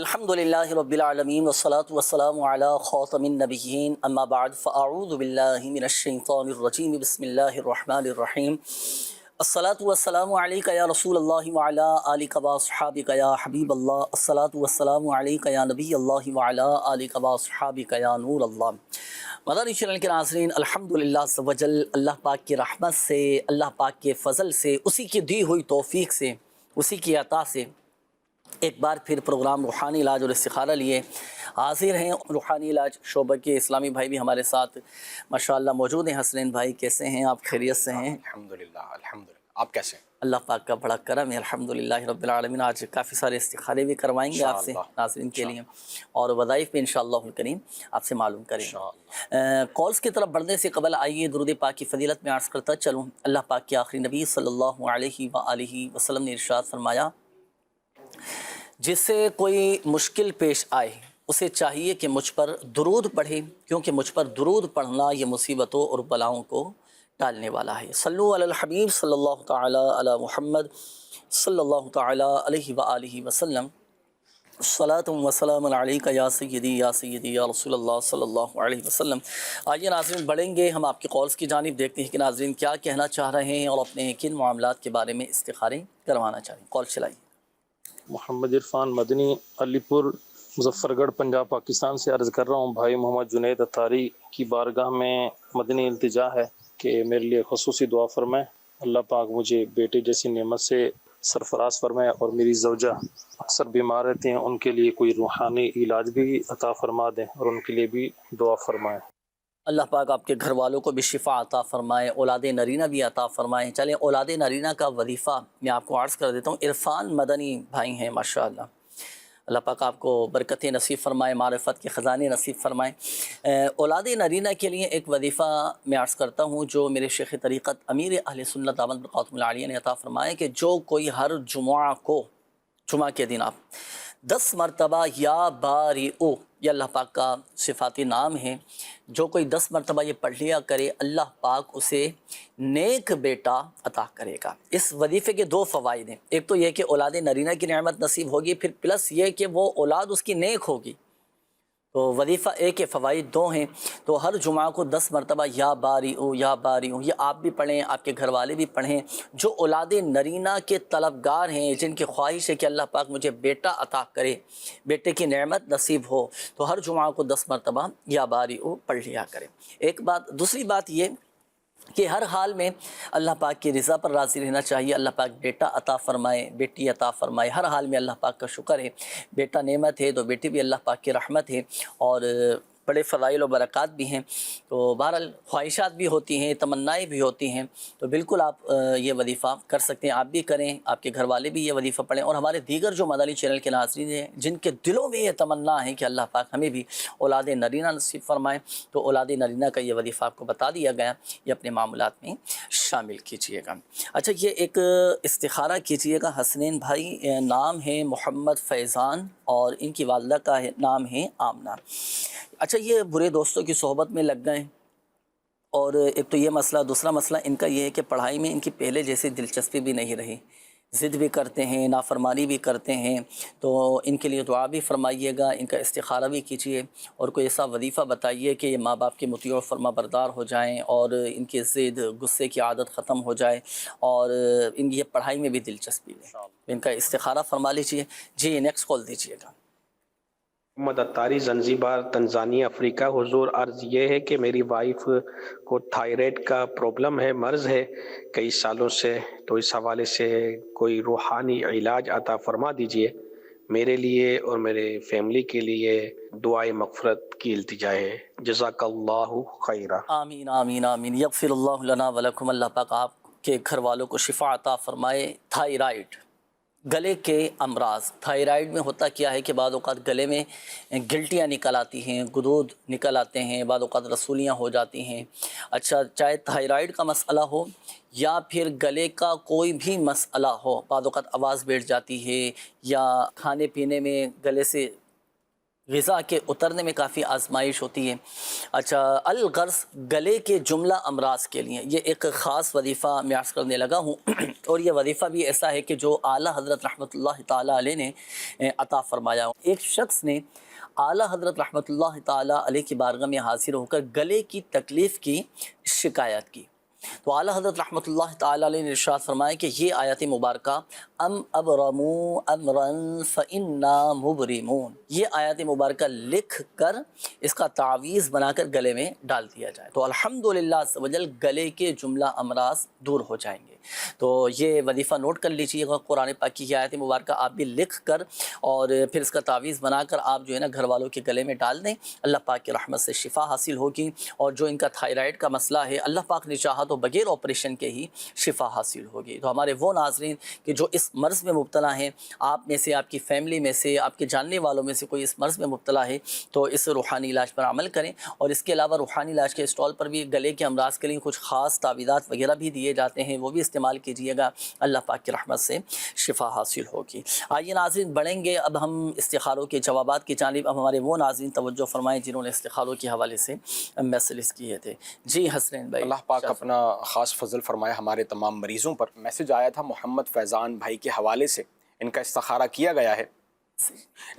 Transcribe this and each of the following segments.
الحمدللہ رب العالمین والصلاة والسلام علی خاتم النبیین اما بعد فاعوذ باللہ من الشیطان الرجیم بسم اللہ الرحمن الرحیم الصلاة والسلام علیک یا رسول اللہ وعلی آلک واصحابک یا حبیب اللہ الصلاة والسلام علیک یا نبی اللہ وعلی آلک واصحابک یا نور اللہ۔ مدنی چینل کے ناظرین، الحمدللہ عز و جل اللہ پاک کی رحمت سے، اللہ پاک کے فضل سے، اسی کی دی ہوئی توفیق سے، اسی کی عطا سے ایک بار پھر پروگرام روحانی علاج اور استخارہ لیے حاضر ہیں۔ روحانی علاج شعبہ کے اسلامی بھائی بھی ہمارے ساتھ ماشاءاللہ موجود ہیں۔ حسنین بھائی کیسے ہیں آپ؟ خیریت سے ہیں؟ الحمدللہ آپ کیسے ہیں؟ اللہ پاک کا بڑا کرم ہے الحمدللہ رب العالمین۔ آج کافی سارے استخارے بھی کروائیں گے آپ سے ناظرین کے لیے، اور وظائف بھی انشاءاللہ الکریم آپ سے معلوم کریں گے۔ کالز کی طرف بڑھنے سے قبل آئیے درود پاک کی فضیلت میں عرض کرتا چلوں۔ اللہ پاک کے آخری نبی صلی اللہ علیہ وآلہ وسلم نے ارشاد فرمایا، جس سے کوئی مشکل پیش آئے اسے چاہیے کہ مجھ پر درود پڑھے، کیونکہ مجھ پر درود پڑھنا یہ مصیبتوں اور بلاؤں کو ٹالنے والا ہے۔ صلو علی الحبیب صلی اللہ تعالی علی محمد صلی اللہ تعالی علیہ وآلہ وسلم۔ صلاۃ و سلام علیک یا سیدی یا سیدی یا رسول اللہ صلی اللہ علیہ وسلم۔ آئیے ناظرین بڑھیں گے ہم آپ کے کالز کی جانب، دیکھتے ہیں کہ ناظرین کیا کہنا چاہ رہے ہیں اور اپنے کن معاملات کے بارے میں استخارے کروانا چاہیں۔ کال چلائیے۔ محمد عرفان مدنی علی پور مظفر گڑھ پنجاب پاکستان سے عرض کر رہا ہوں۔ بھائی محمد جنید اتاری کی بارگاہ میں مدنی التجا ہے کہ میرے لیے خصوصی دعا فرمائیں، اللہ پاک مجھے بیٹے جیسی نعمت سے سرفراز فرمائے، اور میری زوجہ اکثر بیمار رہتی ہیں، ان کے لیے کوئی روحانی علاج بھی عطا فرما دیں اور ان کے لیے بھی دعا فرمائیں۔ اللہ پاک آپ کے گھر والوں کو بھی شفا عطا فرمائے، اولاد نرینہ بھی عطا فرمائے۔ چلیں اولاد نرینہ کا وظیفہ میں آپ کو عرض کر دیتا ہوں۔ عرفان مدنی بھائی ہیں ماشاءاللہ، اللہ پاک آپ کو برکتیں نصیب فرمائے، معرفت کے خزانے نصیب فرمائے۔ اولاد نرینہ کے لیے ایک وظیفہ میں عرض کرتا ہوں جو میرے شیخ طریقت امیر اہل سنت دامت برکاتہم العالیہ نے عطا فرمائے، کہ جو کوئی ہر جمعہ کے دن آپ 10 مرتبہ یا بارئو، یہ اللہ پاک کا صفاتی نام ہے، جو کوئی 10 مرتبہ یہ پڑھ لیا کرے، اللہ پاک اسے نیک بیٹا عطا کرے گا۔ اس وظیفے کے 2 فوائد ہیں، ایک تو یہ کہ اولاد نرینہ کی نعمت نصیب ہوگی، پھر پلس یہ کہ وہ اولاد اس کی نیک ہوگی۔ تو وظیفہ ایک کے فوائد 2 ہیں۔ تو ہر جمعہ کو 10 مرتبہ یا بارئو یا بارئو، یہ آپ بھی پڑھیں، آپ کے گھر والے بھی پڑھیں۔ جو اولاد نرینہ کے طلبگار ہیں، جن کی خواہش ہے کہ اللہ پاک مجھے بیٹا عطا کرے، بیٹے کی نعمت نصیب ہو، تو ہر جمعہ کو 10 مرتبہ یا بارئو پڑھ لیا کریں۔ ایک بات۔ دوسری بات یہ کہ ہر حال میں اللہ پاک کی رضا پر راضی رہنا چاہیے۔ اللہ پاک بیٹا عطا فرمائے، بیٹی عطا فرمائے، ہر حال میں اللہ پاک کا شکر ہے۔ بیٹا نعمت ہے تو بیٹی بھی اللہ پاک کی رحمت ہے، اور بڑے فضائل و برکات بھی ہیں۔ تو بہرحال خواہشات بھی ہوتی ہیں، تمنائیں بھی ہوتی ہیں، تو بالکل آپ یہ وظیفہ کر سکتے ہیں، آپ بھی کریں، آپ کے گھر والے بھی یہ وظیفہ پڑھیں، اور ہمارے دیگر جو مدنی چینل کے ناظرین ہیں جن کے دلوں میں یہ تمنا ہے کہ اللہ پاک ہمیں بھی اولاد نرینہ نصیب فرمائے، تو اولاد نرینہ کا یہ وظیفہ آپ کو بتا دیا گیا، یہ اپنے معاملات میں شامل کیجئے گا۔ اچھا، یہ ایک استخارہ کیجئے گا۔ حسنین بھائی نام ہے محمد فیضان، اور ان کی والدہ کا نام ہے آمنہ۔ اچھا، یہ برے دوستوں کی صحبت میں لگ گئے، اور ایک تو یہ مسئلہ، دوسرا مسئلہ ان کا یہ ہے کہ پڑھائی میں ان کی پہلے جیسی دلچسپی بھی نہیں رہی، ضد بھی کرتے ہیں، نافرمانی بھی کرتے ہیں۔ تو ان کے لیے دعا بھی فرمائیے گا، ان کا استخارہ بھی کیجیے، اور کوئی ایسا وظیفہ بتائیے کہ یہ ماں باپ کے مطیع و فرما بردار ہو جائیں، اور ان کی ضد غصے کی عادت ختم ہو جائے، اور ان یہ پڑھائی میں بھی دلچسپی لیں۔ ان کا استخارہ فرما لیجیے۔ جی نیکسٹ کال دیجیے گا۔ محمد اتاری زنزیبار تنزانیہ افریقہ۔ حضور عرض یہ ہے کہ میری وائف کو تھائرائیڈ کا پرابلم ہے، مرض ہے کئی سالوں سے، تو اس حوالے سے کوئی روحانی علاج عطا فرما دیجئے۔ میرے لیے اور میرے فیملی کے لیے دعائے مغفرت کی التجا ہے۔ جزاک اللہ خیرہ۔ آمین آمین آمین۔ یغفر اللہ لنا ولکم۔ اللہ پاک آپ کے گھر والوں کو شفا عطا فرمائے۔ تھائرائیڈ، گلے کے امراض۔ تھائرائیڈ میں ہوتا کیا ہے کہ بعض اوقات گلے میں گلٹیاں نکل آتی ہیں، گدود نکل آتے ہیں، بعض اوقات رسولیاں ہو جاتی ہیں۔ اچھا، چاہے تھائرائیڈ کا مسئلہ ہو یا پھر گلے کا کوئی بھی مسئلہ ہو، بعض اوقات آواز بیٹھ جاتی ہے، یا کھانے پینے میں گلے سے غذا کے اترنے میں کافی آزمائش ہوتی ہے. اچھا، الغرض گلے کے جملہ امراض کے لیے یہ ایک خاص وظیفہ میں عرض کرنے لگا ہوں اور یہ وظیفہ بھی ایسا ہے کہ جو اعلیٰ حضرت رحمۃ اللہ تعالیٰ علیہ نے عطا فرمایا. ایک شخص نے اعلیٰ حضرت رحمۃ اللہ تعالیٰ علیہ کی بارگاہ میں حاضر ہو کر گلے کی تکلیف کی شکایت کی. تو اعلیٰ حضرت رحمۃ اللہ تعالیٰ علیہ نے ارشاد فرمایا کہ یہ آیت مبارکہ ام ابرموا امرا فانا مبرمون، یہ آیت مبارکہ لکھ کر اس کا تعویذ بنا کر گلے میں ڈال دیا جائے تو الحمدللہ عز و جل گلے کے جملہ امراض دور ہو جائیں گے. تو یہ وظیفہ نوٹ کر لیجیے گا. قرآن پاک کی یہ آیت مبارکہ آپ بھی لکھ کر اور پھر اس کا تعویذ بنا کر آپ جو ہے نا گھر والوں کے گلے میں ڈال دیں. اللہ پاک کی رحمت سے شفا حاصل ہوگی. اور جو ان کا تھائرائیڈ کا مسئلہ ہے اللہ پاک نے چاہا تو بغیر آپریشن کے ہی شفا حاصل ہوگی. تو ہمارے وہ ناظرین کہ جو اس مرض میں مبتلا ہیں، آپ میں سے، آپ کی فیملی میں سے، آپ کے جاننے والوں میں سے کوئی اس مرض میں مبتلا ہے تو اس روحانی علاج پر عمل کریں. اور اس کے علاوہ روحانی علاج کے اسٹال پر بھی گلے کے امراض کے لیے کچھ خاص تعویذات وغیرہ بھی دیے جاتے ہیں، وہ بھی استعمال کیجیے گا. اللہ پاک کی رحمت سے شفا حاصل ہوگی. آئیے ناظرین بڑھیں گے اب ہم استخاروں کے جوابات کی جانب. اب ہمارے وہ ناظرین توجہ فرمائیں جنہوں نے استخاروں کے حوالے سے میسیجز کیے تھے. جی حسنین بھائی. اللہ پاک اپنا خاص فضل فرمائے ہمارے تمام مریضوں پر. میسج آیا تھا محمد فیضان بھائی کے حوالے سے، ان کا استخارہ کیا گیا ہے.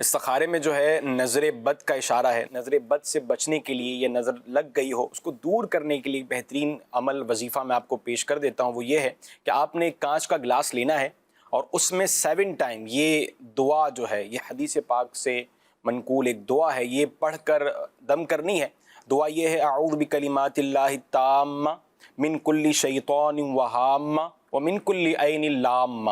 استخارے میں جو ہے نظر بد کا اشارہ ہے. نظر بد سے بچنے کے لیے، یہ نظر لگ گئی ہو اس کو دور کرنے کے لیے بہترین عمل وظیفہ میں آپ کو پیش کر دیتا ہوں. وہ یہ ہے کہ آپ نے ایک کانچ کا گلاس لینا ہے اور اس میں 7 ٹائم یہ دعا جو ہے، یہ حدیث پاک سے منقول ایک دعا ہے، یہ پڑھ کر دم کرنی ہے. دعا یہ ہے اعوذ بکلمات اللہ التامہ من کل شیطان وہامہ ومن کل عین لامہ.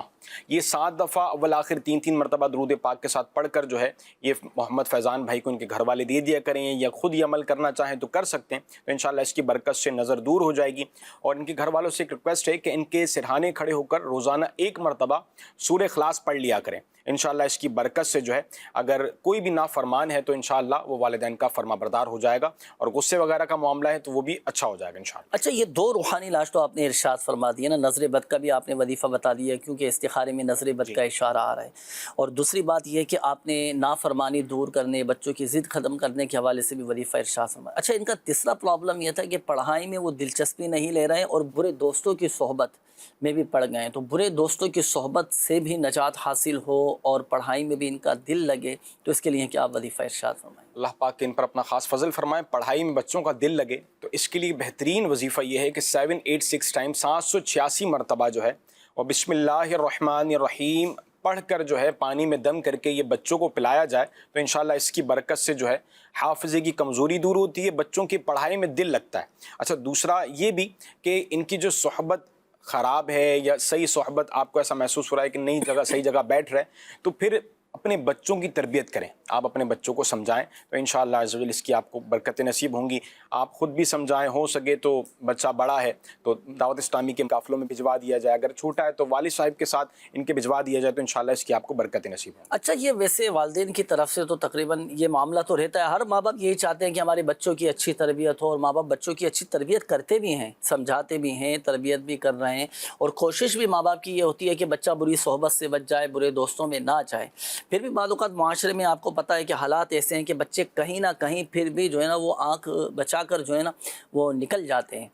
یہ 7 دفعہ اول آخر 3 مرتبہ درود پاک کے ساتھ پڑھ کر جو ہے یہ محمد فیضان بھائی کو ان کے گھر والے دے دیا کریں، یا خود یہ عمل کرنا چاہیں تو کر سکتے ہیں. تو انشاءاللہ اس کی برکت سے نظر دور ہو جائے گی. اور ان کے گھر والوں سے ایک ریکویسٹ ہے کہ ان کے سرہانے کھڑے ہو کر روزانہ 1 مرتبہ سورہ اخلاص پڑھ لیا کریں. انشاءاللہ اس کی برکت سے جو ہے اگر کوئی بھی نافرمان ہے تو انشاءاللہ وہ والدین کا فرما بردار ہو جائے گا، اور غصے وغیرہ کا معاملہ ہے تو وہ بھی اچھا ہو جائے گا انشاءاللہ. اچھا، یہ 2 روحانی علاج تو آپ نے ارشاد فرما دیا نا. نظر بد کا بھی آپ نے وظیفہ بتا دیا کیونکہ استخارے میں نظر بد کا اشارہ آ رہا ہے. اور دوسری بات یہ کہ آپ نے نافرمانی دور کرنے، بچوں کی ضد ختم کرنے کے حوالے سے بھی وظیفہ ارشاد فرمایا. اچھا، ان کا تیسرا پرابلم یہ تھا کہ پڑھائی میں وہ دلچسپی نہیں لے رہے ہیں اور برے دوستوں کی صحبت میں بھی پڑ گئے ہیں. تو برے دوستوں کی صحبت سے بھی نجات حاصل ہو اور پڑھائی میں بھی ان کا دل لگے تو اس کے لیے کیا وظیفہ ارشاد فرمائیں؟ اللہ پاک ان پر اپنا خاص فضل فرمائے. پڑھائی میں بچوں کا دل لگے تو اس کے لیے بہترین وظیفہ یہ ہے کہ 786 ٹائم 786 مرتبہ جو ہے وہ بسم اللہ الرحمن الرحیم پڑھ کر جو ہے پانی میں دم کر کے یہ بچوں کو پلایا جائے تو انشاءاللہ اس کی برکت سے جو ہے حافظے کی کمزوری دور ہوتی ہے، بچوں کی پڑھائی میں دل لگتا ہے. اچھا، دوسرا یہ بھی کہ ان کی جو صحبت خراب ہے یا صحیح صحبت آپ کو ایسا محسوس ہو رہا ہے کہ نہیں جگہ صحیح جگہ بیٹھ رہے تو پھر اپنے بچوں کی تربیت کریں. آپ اپنے بچوں کو سمجھائیں تو انشاءاللہ عز و جل اس کی آپ کو برکت نصیب ہوں گی. آپ خود بھی سمجھائیں، ہو سکے تو بچہ بڑا ہے تو دعوت اسلامی کے قافلوں میں بھجوا دیا جائے، اگر چھوٹا ہے تو والد صاحب کے ساتھ ان کے بھجوا دیا جائے تو انشاءاللہ اس کی آپ کو برکت نصیب ہوں. اچھا، یہ ویسے والدین کی طرف سے تو تقریباً یہ معاملہ تو رہتا ہے، ہر ماں باپ یہی چاہتے ہیں کہ ہمارے بچوں کی اچھی تربیت ہو، اور ماں باپ بچوں کی اچھی تربیت کرتے بھی ہیں، سمجھاتے بھی ہیں، تربیت بھی کر رہے ہیں، اور کوشش بھی ماں باپ کی یہ ہوتی ہے کہ بچہ بری صحبت سے بچ جائے، برے دوستوں میں نہ جائے. پھر بھی بعض اوقات معاشرے میں آپ کو پتہ ہے کہ حالات ایسے ہیں کہ بچے کہیں نہ کہیں پھر بھی جو ہے نا وہ آنکھ بچا کر جو ہے نا وہ نکل جاتے ہیں.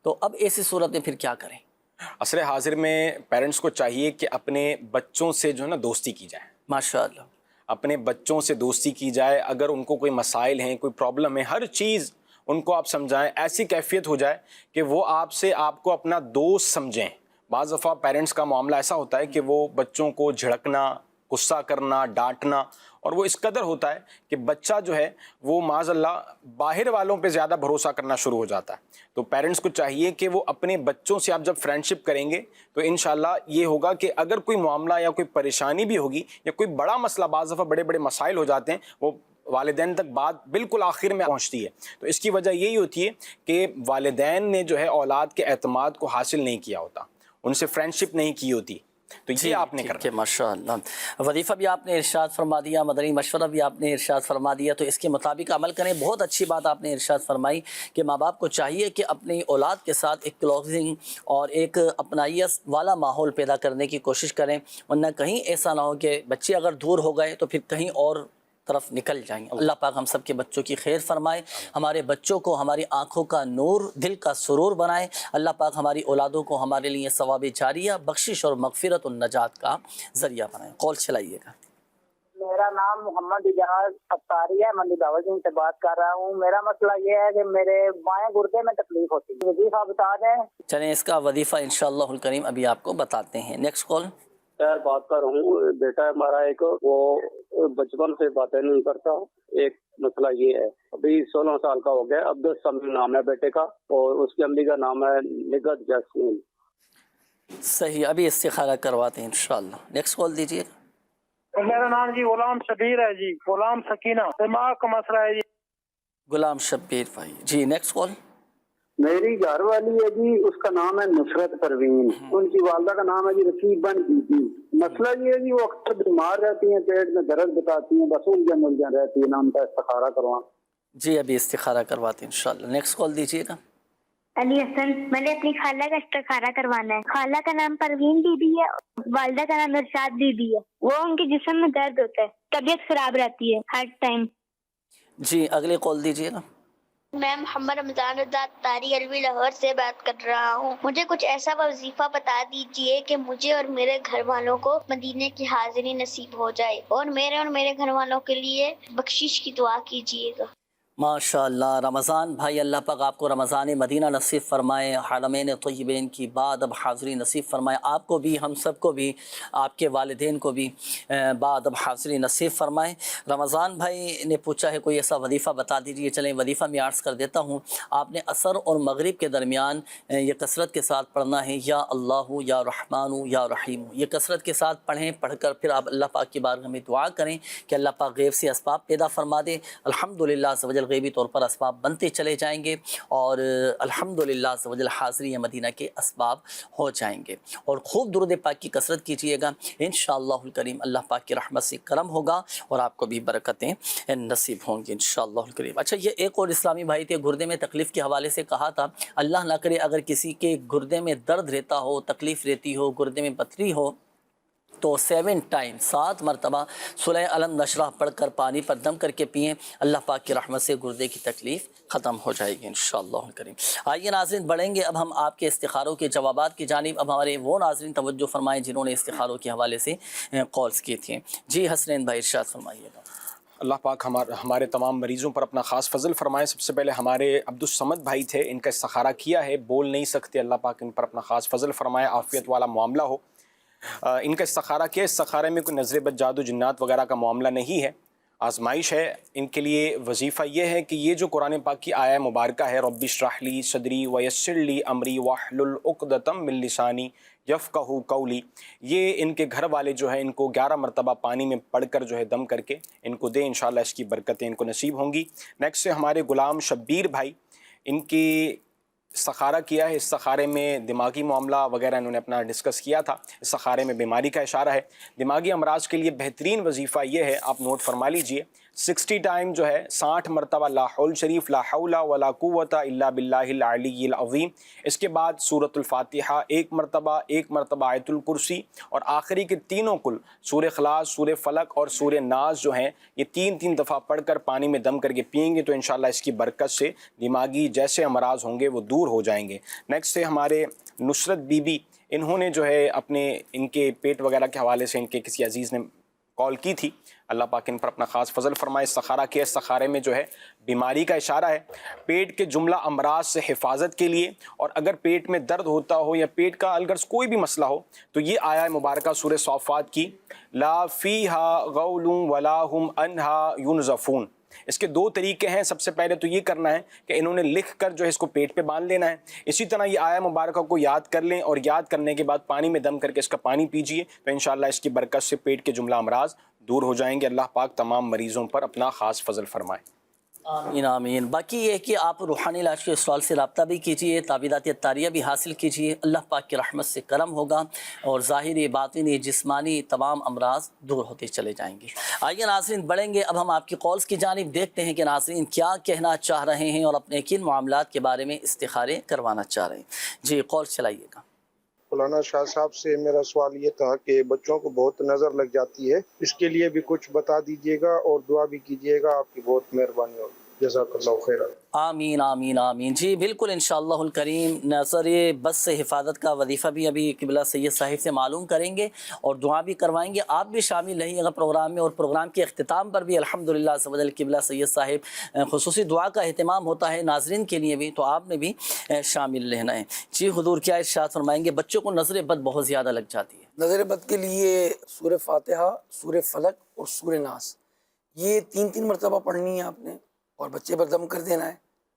تو اب ایسی صورت میں پھر کیا کریں؟ عصر حاضر میں پیرنٹس کو چاہیے کہ اپنے بچوں سے جو ہے نا دوستی کی جائے. ماشاءاللہ، اپنے بچوں سے دوستی کی جائے. اگر ان کو کوئی مسائل ہیں، کوئی پرابلم ہے، ہر چیز ان کو آپ سمجھائیں. ایسی کیفیت ہو جائے کہ وہ آپ کو اپنا دوست سمجھیں. بعض دفعہ پیرنٹس کا معاملہ ایسا ہوتا ہے کہ وہ بچوں کو جھڑکنا، غصہ کرنا، ڈانٹنا، اور وہ اس قدر ہوتا ہے کہ بچہ جو ہے وہ معاذ اللہ باہر والوں پہ زیادہ بھروسہ کرنا شروع ہو جاتا ہے. تو پیرنٹس کو چاہیے کہ وہ اپنے بچوں سے آپ جب فرینڈشپ کریں گے تو انشاءاللہ یہ ہوگا کہ اگر کوئی معاملہ یا کوئی پریشانی بھی ہوگی یا کوئی بڑا مسئلہ، بعض دفعہ بڑے بڑے مسائل ہو جاتے ہیں، وہ والدین تک بات بالکل آخر میں پہنچتی ہے. تو اس کی وجہ یہی ہوتی ہے کہ والدین نے جو ہے اولاد کے اعتماد کو حاصل نہیں کیا ہوتا، ان سے فرینڈشپ نہیں کی ہوتی. تو یہ آپ نے کرنا. ماشاءاللہ، وظیفہ بھی آپ نے ارشاد فرما دیا، مدنی مشورہ بھی آپ نے ارشاد فرما دیا، تو اس کے مطابق عمل کریں. بہت اچھی بات آپ نے ارشاد فرمائی کہ ماں باپ کو چاہیے کہ اپنی اولاد کے ساتھ ایک کلوزنگ اور ایک اپنائیت والا ماحول پیدا کرنے کی کوشش کریں، ورنہ کہیں ایسا نہ ہو کہ بچے اگر دور ہو گئے تو پھر کہیں اور طرف نکل جائیں. اللہ پاک ہم سب کے بچوں کی خیر فرمائے, ہمارے بچوں کو ہماری آنکھوں کا نور, دل کا سرور بنائے. اللہ پاک ہماری اولادوں کو ہمارے لیے ثواب جاریہ, بخشش اور مغفرت اور نجات کا ذریعہ بنائے. کال چلائیے گا. میرا نام محمد اجاز اتاری ہے, منڈی دعوت سے بات کر رہا ہوں. میرا مسئلہ یہ ہے کہ میرے بائیں گردے میں تکلیف ہوتی ہے, وظیفہ بتا دیں. چلیں اس کا وظیفہ انشاءاللہ الکریم ابھی آپ کو بتاتے ہیں. Next call. خیر بات کر رہا ہوں, بیٹا ہے ہمارا ایک, وہ بچپن سے باتیں نہیں کرتا. ایک مسئلہ یہ ہے, ابھی 16 سال کا ہو گیا. عبد السمد نام ہے بیٹے کا, اور اس کی امی کا نام ہے نگت جاسمین. صحیح, ابھی استخارہ کرواتے ہیں انشاءاللہ. نیکسٹ کال دیجیے. میرا نام جی غلام شبیر ہے جی, غلام سکینہ. دماغ کا مسئلہ ہے جی. غلام شبیر بھائی جی. Next call. میری گھر والی ہے جی, اس کا نام ہے نصرت پروین. ان کی والدہ کا نام ہے جی رقیب بن بی. مسئلہ یہ ہے کہ وہ اکثر بیمار رہتی ہیں, پیٹ میں درد بتاتی ہیں, بس الجھن رہتی ہے. نام کا استخارہ کروانا جی, ابھی استخارہ کرواتے ہیں انشاءاللہ. نیکسٹ کال دیجیے گا. علی حسن, میں نے اپنی خالہ کا استخارہ کروانا ہے. خالہ کا نام پروین بی بی ہے, والدہ کا نام ارشاد بی بی ہے. وہ ان کے جسم میں درد ہوتا ہے, طبیعت خراب رہتی ہے ہر ٹائم. جی, اگلے کال دیجیے گا. میں محمد رمضان رضا تاری علوی لاہور سے بات کر رہا ہوں. مجھے کچھ ایسا وظیفہ بتا دیجئے کہ مجھے اور میرے گھر والوں کو مدینے کی حاضری نصیب ہو جائے, اور میرے گھر والوں کے لیے بخشش کی دعا کیجئے گا. ماشاءاللہ. رمضان بھائی, اللہ پاک آپ کو رمضان مدینہ نصیب فرمائے, حرمین طیبین کی بعد اب حاضری نصیب فرمائے. آپ کو بھی, ہم سب کو بھی, آپ کے والدین کو بھی بعد اب حاضری نصیب فرمائے. رمضان بھائی نے پوچھا ہے کوئی ایسا وظیفہ بتا دیجیے. چلیں وظیفہ میں عرض کر دیتا ہوں. آپ نے عصر اور مغرب کے درمیان یہ کثرت کے ساتھ پڑھنا ہے, یا اللہ یا رحمان یا رحیم. یہ کثرت کے ساتھ پڑھیں. پڑھ کر پھر آپ اللہ پاک کی بارگاہ میں دعا کریں کہ اللہ پاک غیب سے اسباب پیدا فرما دے. الحمدللہ سوجل غیبی طور پر اسباب بنتے چلے جائیں گے, اور الحمدللہ سوجل حاضری مدینہ کے اسباب ہو جائیں گے. اور خوب درود پاک کی کثرت کیجیے گا, انشاءاللہ الکریم اللہ پاک کی رحمت سے کرم ہوگا, اور آپ کو بھی برکتیں نصیب ہوں گی انشاءاللہ الکریم. اچھا, یہ ایک اور اسلامی بھائی تھے, گردے میں تکلیف کے حوالے سے کہا تھا. اللہ نہ کرے اگر کسی کے گردے میں درد رہتا ہو, تکلیف رہتی ہو, گردے میں پتھری ہو, تو 7 ٹائم 7 مرتبہ سورہ الم نشرح پڑھ کر پانی پر دم کر کے پئیں. اللہ پاک کی رحمت سے گردے کی تکلیف ختم ہو جائے گی انشاءاللہ الکریم. آئیے ناظرین, بڑھیں گے اب ہم آپ کے استخاروں کے جوابات کی جانب. اب ہمارے وہ ناظرین توجہ فرمائیں جنہوں نے استخاروں کے حوالے سے کالز کی تھیں. جی حسنین بھائی, ارشاد فرمائیے گا. اللہ پاک ہمارے تمام مریضوں پر اپنا خاص فضل فرمائے. سب سے پہلے ہمارے عبد السمد بھائی تھے, ان کا استخارہ کیا ہے, بول نہیں سکتے. اللہ پاک ان پر اپنا خاص فضل فرمائے, عافیت والا معاملہ ہو. ان کا استخارہ کیا, استخارے میں کوئی نظر بد, جادو, جنات وغیرہ کا معاملہ نہیں ہے, آزمائش ہے. ان کے لیے وظیفہ یہ ہے کہ یہ جو قرآن پاک کی آیہ مبارکہ ہے, رب اشرح لی صدری ویسر لی امری واحلل عقدۃ من لسانی یفقہوا قولی, یہ ان کے گھر والے جو ہے ان کو 11 مرتبہ پانی میں پڑھ کر جو ہے دم کر کے ان کو دیں. انشاءاللہ اس کی برکتیں ان کو نصیب ہوں گی. نیکسٹ سے ہمارے غلام شبیر بھائی, ان کی استخارہ کیا ہے. استخارے میں دماغی معاملہ وغیرہ انہوں نے اپنا ڈسکس کیا تھا. استخارے میں بیماری کا اشارہ ہے. دماغی امراض کے لیے بہترین وظیفہ یہ ہے, آپ نوٹ فرما لیجئے, 60 ٹائم جو ہے 60 مرتبہ لا حول شریف, لا حول ولا قوت الا باللہ العلی العظیم. اس کے بعد سورۃ الفاتحہ 1 مرتبہ, 1 مرتبہ آیت الکرسی, اور آخری کے تینوں کل سورہ اخلاص, سورہ فلق اور سورہ ناس جو ہیں یہ 3 دفعہ پڑھ کر پانی میں دم کر کے پئیں گے تو انشاءاللہ اس کی برکت سے دماغی جیسے امراض ہوں گے وہ دور ہو جائیں گے. نیکسٹ سے ہمارے نصرت بی بی, انہوں نے جو ہے اپنے ان کے پیٹ وغیرہ کے حوالے سے ان کے کسی عزیز نے کال کی تھی. اللہ پاک ان پر اپنا خاص فضل فرمائے. استخارہ کیا, استخارے میں جو ہے بیماری کا اشارہ ہے, پیٹ کے جملہ امراض سے حفاظت کے لیے. اور اگر پیٹ میں درد ہوتا ہو یا پیٹ کا الغرض کوئی بھی مسئلہ ہو تو یہ آیہ مبارکہ سورہ صافات کی لا فیہا غول ولا ہم عنہا ینزفون. اس کے 2 طریقے ہیں. سب سے پہلے تو یہ کرنا ہے کہ انہوں نے لکھ کر جو ہے اس کو پیٹ پہ باندھ لینا ہے. اسی طرح یہ آیہ مبارکہ کو یاد کر لیں, اور یاد کرنے کے بعد پانی میں دم کر کے اس کا پانی پیجئے تو انشاءاللہ اس کی برکت سے پیٹ کے جملہ امراض دور ہو جائیں گے. اللہ پاک تمام مریضوں پر اپنا خاص فضل فرمائے. آمین آمین. باقی یہ ہے کہ آپ روحانی علاج کے اسٹال سے رابطہ بھی کیجیے, تعویذات اتاریہ بھی حاصل کیجیے. اللہ پاک کی رحمت سے کرم ہوگا, اور ظاہری, باطنی, جسمانی تمام امراض دور ہوتے چلے جائیں گے. آئیے ناظرین, بڑھیں گے اب ہم آپ کی کالز کی جانب. دیکھتے ہیں کہ ناظرین کیا کہنا چاہ رہے ہیں اور اپنے کن معاملات کے بارے میں استخارے کروانا چاہ رہے ہیں. جی, کال چلائیے گا. مولانا شاہ صاحب سے میرا سوال یہ تھا کہ بچوں کو بہت نظر لگ جاتی ہے، اس کے لیے بھی کچھ بتا دیجیے گا اور دعا بھی کیجیے گا، آپ کی بہت مہربانی ہوگی، جزاک اللہ خیر۔ آمین آمین آمین۔ جی بالکل انشاءاللہ الکریم نظر بد سے حفاظت کا وظیفہ بھی ابھی قبلہ سید صاحب سے معلوم کریں گے اور دعا بھی کروائیں گے۔ آپ بھی شامل رہیے گا پروگرام میں، اور پروگرام کے اختتام پر بھی الحمدللہ عز و جل قبلہ سید صاحب خصوصی دعا کا اہتمام ہوتا ہے ناظرین کے لیے بھی، تو آپ نے بھی شامل رہنا ہے۔ جی حضور کیا ارشاد فرمائیں گے؟ بچوں کو نظر بد بہت زیادہ لگ جاتی ہے۔ نظر بد کے لیے سورہ فاتحہ، سورہ فلق اور سورہ ناس، یہ 3 مرتبہ پڑھنی ہے آپ نے اور بچے پر دم کر دینا ہے،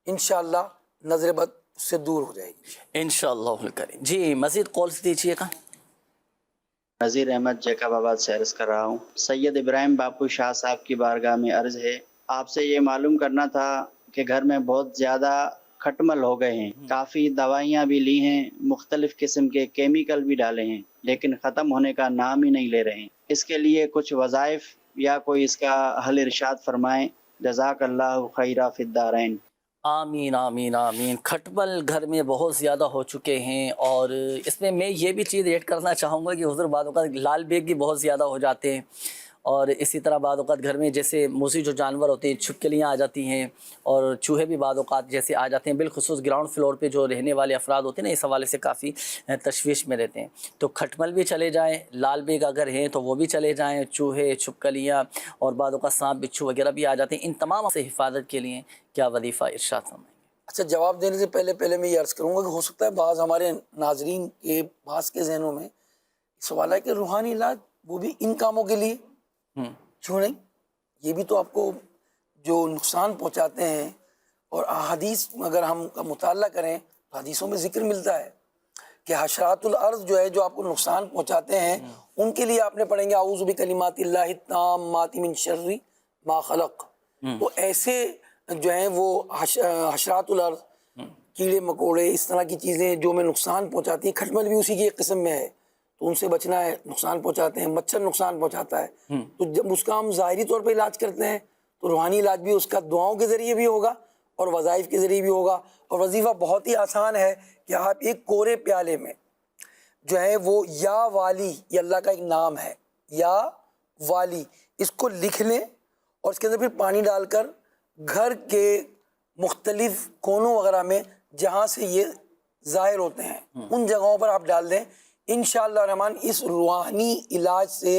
انشاءاللہ نظر بد اس سے دور ہو جائے گی انشاءاللہ الکریم۔ جی مزید کالز دیجیے گا۔ نذیر احمد جیکب آباد سے عرض کر رہا ہوں، سید ابراہیم باپو شاہ صاحب کی بارگاہ میں عرض ہے، آپ سے یہ معلوم کرنا تھا کہ گھر میں بہت زیادہ کھٹمل ہو گئے ہیں، کافی دوائیاں بھی لی ہیں، مختلف قسم کے کیمیکل بھی ڈالے ہیں، لیکن ختم ہونے کا نام ہی نہیں لے رہے ہیں۔ اس کے لیے کچھ وظائف یا کوئی اس کا حل ارشاد فرمائیں، جزاک اللہ خیرہ فی الدارین۔ آمین آمین آمین۔ کھٹمل گھر میں بہت زیادہ ہو چکے ہیں، اور اس میں یہ بھی چیز ایڈ کرنا چاہوں گا کہ حضور بعض اوقات لال بیگ بھی بہت زیادہ ہو جاتے ہیں، اور اسی طرح بعض اوقات گھر میں جیسے موذی جو جانور ہوتے ہیں، چھپکلیاں آ جاتی ہیں، اور چوہے بھی بعض اوقات جیسے آ جاتے ہیں، بالخصوص گراؤنڈ فلور پہ جو رہنے والے افراد ہوتے ہیں نا، اس حوالے سے کافی تشویش میں رہتے ہیں۔ تو کھٹمل بھی چلے جائیں، لال بیگ اگر ہیں تو وہ بھی چلے جائیں، چوہے چھپکلیاں اور بعض اوقات سانپ بچھو وغیرہ بھی آ جاتے ہیں، ان تمام سے حفاظت کے لیے کیا وظیفہ ارشاد فرمائیں؟ اچھا، جواب دینے سے پہلے میں یہ عرض کروں گا کہ ہو سکتا ہے بعض ہمارے ناظرین کے بعض کے ذہنوں میں سوال ہے کہ روحانی علاج وہ بھی ان کاموں کے لیے کیوں نہیں؟ یہ بھی تو آپ کو جو نقصان پہنچاتے ہیں، اور احادیث اگر ہم کا مطالعہ کریں تو حدیثوں میں ذکر ملتا ہے کہ حشرات الارض جو ہے، جو آپ کو نقصان پہنچاتے ہیں، ان کے لیے آپ نے پڑھیں گے اعوذ بکلمات اللہ التامات من شر ما خلق۔ تو ایسے جو ہیں وہ حشرات الارض، کیڑے مکوڑے، اس طرح کی چیزیں جو میں نقصان پہنچاتی ہیں، کھٹمل بھی اسی کی ایک قسم میں ہے، تو ان سے بچنا ہے، نقصان پہنچاتے ہیں، مچھر نقصان پہنچاتا ہے، تو جب اس کا ہم ظاہری طور پہ علاج کرتے ہیں تو روحانی علاج بھی اس کا دعاؤں کے ذریعے بھی ہوگا اور وظائف کے ذریعے بھی ہوگا۔ اور وظیفہ بہت ہی آسان ہے کہ آپ ایک کورے پیالے میں جو ہے وہ یا والی، یہ اللہ کا ایک نام ہے، یا والی، اس کو لکھ لیں اور اس کے اندر پھر پانی ڈال کر گھر کے مختلف کونوں وغیرہ میں جہاں سے یہ ظاہر ہوتے ہیں ان جگہوں پر آپ ڈال دیں، انشاءاللہ الرحمن اس روحانی علاج سے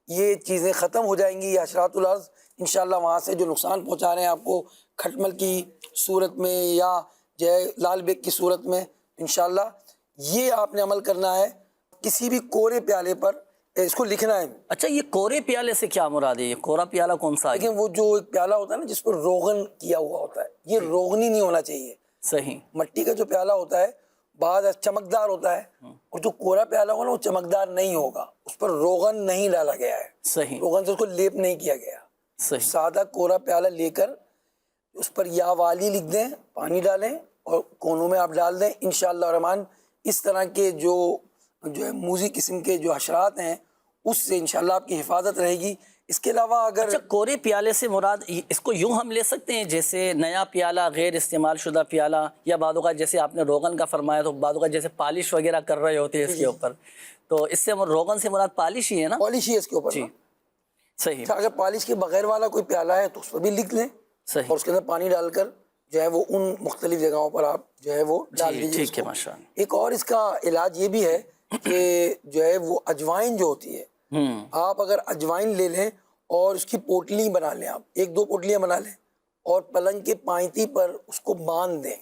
یہ چیزیں ختم ہو جائیں گی۔ یہ حشرات الارض انشاءاللہ وہاں سے جو نقصان پہنچا رہے ہیں آپ کو کھٹمل کی صورت میں یا جو ہے لال بیگ کی صورت میں، انشاءاللہ یہ آپ نے عمل کرنا ہے۔ کسی بھی کورے پیالے پر اس کو لکھنا ہے۔ اچھا، یہ کورے پیالے سے کیا مراد ہے؟ یہ کورا پیالہ کون سا ہے؟ لیکن وہ جو ایک پیالہ ہوتا ہے نا جس پر روغن کیا ہوا ہوتا ہے، یہ روغنی نہیں ہونا چاہیے۔ صحیح۔ مٹی کا جو پیالہ ہوتا ہے بعض چمکدار ہوتا ہے، اور جو کورا پیالہ ہوگا نا وہ چمکدار نہیں ہوگا، اس پر روغن نہیں ڈالا گیا ہے، صحیح، روغن سے اس کو لیپ نہیں کیا گیا۔ صحیح، سادہ کورا پیالہ لے کر اس پر یا والی لکھ دیں، پانی ڈالیں اور کونوں میں آپ ڈال دیں، انشاءاللہ الرحمن اس طرح کے جو ہے موذی قسم کے جو حشرات ہیں اس سے انشاءاللہ آپ کی حفاظت رہے گی۔ اس کے علاوہ اگر اچھا کورے پیالے سے مراد اس کو یوں ہم لے سکتے ہیں جیسے نیا پیالہ، غیر استعمال شدہ پیالہ، یا بعض اوقات جیسے آپ نے روغن کا فرمایا تو بعض اوقات جیسے پالش وغیرہ کر رہے ہوتے ہیں اس کے اوپر، تو اس سے روغن سے مراد پالش ہی ہے نا؟ پالش ہی ہے اس کے اوپر۔ جی صحیح۔ اگر پالش کے بغیر والا کوئی پیالہ ہے تو اس پر بھی لکھ لیں، صحیح، اور اس کے اندر پانی ڈال کر جو ہے وہ ان مختلف جگہوں پر آپ جو ہے وہ ڈال دیجیے۔ ٹھیک ہے، ماشاء اللہ۔ ایک اور اس کا علاج یہ بھی ہے کہ جو ہے وہ اجوائن جو ہوتی ہے، آپ اگر اجوائن لے لیں اور اس کی پوٹلی بنا لیں، آپ 1-2 پوٹلیاں بنا لیں اور پلنگ کے پائنتی پر اس کو باندھ دیں،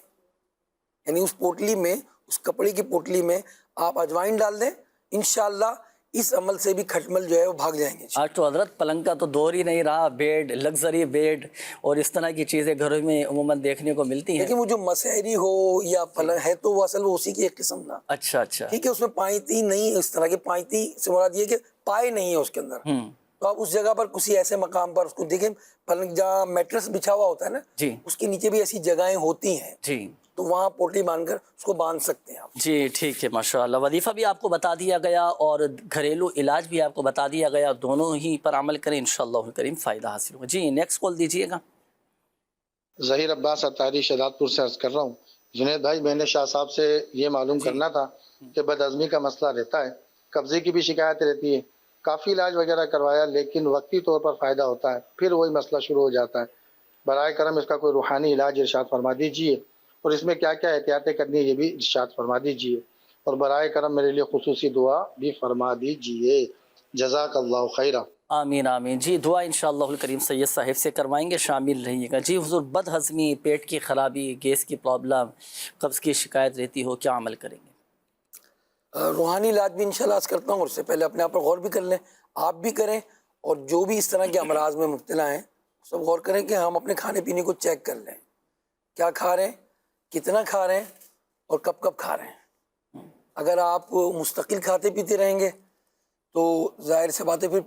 یعنی اس پوٹلی میں، اس کپڑے کی پوٹلی میں آپ اجوائن ڈال دیں، انشاءاللہ اس عمل سے بھی کھٹمل جو ہے وہ بھاگ جائیں گے۔ آج تو حضرت پلنگ کا تو دور ہی نہیں رہا، بیڈ، لگژری بیڈ اور اس طرح کی چیزیں گھروں میں عموماً دیکھنے کو ملتی ہیں، لیکن وہ جو مسحری ہو یا پلنگ ہے تو وہ اصل وہ اسی کی ایک قسم تھا۔ اچھا اچھا، ٹھیک ہے، اس میں پائنتی نہیں، اس طرح کی پائنتی سے مراد یہ کہ پائے نہیں ہے اس کے اندر، تو آپ اس جگہ پر کسی ایسے مقام پر اس کو دیکھیں، پلنگ جہاں میٹرس بچھا ہوا ہوتا ہے نا، جی، اس کے نیچے بھی ایسی جگہیں ہوتی ہیں، جی، تو وہاں پوٹلی باندھ کر اس کو باندھ سکتے ہیں آپ۔ جی ٹھیک ہے، ماشاءاللہ۔ وظیفہ بھی آپ کو بتا دیا گیا اور گھریلو علاج بھی آپ کو بتا دیا گیا، دونوں ہی پر عمل کریں انشاءاللہ کریم فائدہ حاصل ہوگا۔ جی نیکسٹ کال دیجیے گا۔ ظہیر عباس اتاری شہزاد پور سے عرض کر رہا ہوں، جنید بھائی، میں نے شاہ صاحب سے یہ معلوم کرنا تھا کہ بد ہضمی کا مسئلہ رہتا ہے، قبضے کی بھی شکایت رہتی ہے، کافی علاج وغیرہ کروایا لیکن وقتی طور پر فائدہ ہوتا ہے، پھر وہی مسئلہ شروع ہو جاتا ہے۔ برائے کرم اس کا کوئی روحانی علاج ارشاد فرما دیجیے، اور اس میں کیا کیا احتیاطیں کرنی ہے یہ بھی ارشاد فرما دیجیے، اور برائے کرم میرے لیے خصوصی دعا بھی فرما دیجیے۔ جزاک اللہ خیرہ۔ آمین آمین۔ جی دعا انشاءاللہ الکریم سید صاحب سے کروائیں گے، شامل رہیے گا۔ جی حضور، بد ہضمی، پیٹ کی خرابی، گیس کی پرابلم، قبض کی شکایت رہتی ہو، کیا عمل کریں گے؟ روحانی علاج بھی انشاءاللہ عرض کرتا ہوں، اور اس سے پہلے اپنے آپ پر غور بھی کر لیں، آپ بھی کریں، اور جو بھی اس طرح کے امراض میں مبتلا ہیں سب غور کریں کہ ہم اپنے کھانے پینے کو چیک کر لیں، کیا کھا رہے ہیں، کتنا کھا رہے ہیں، اور کب کب کھا رہے ہیں۔ اگر آپ مستقل کھاتے پیتے رہیں گے تو ظاہر سے بات ہے پھر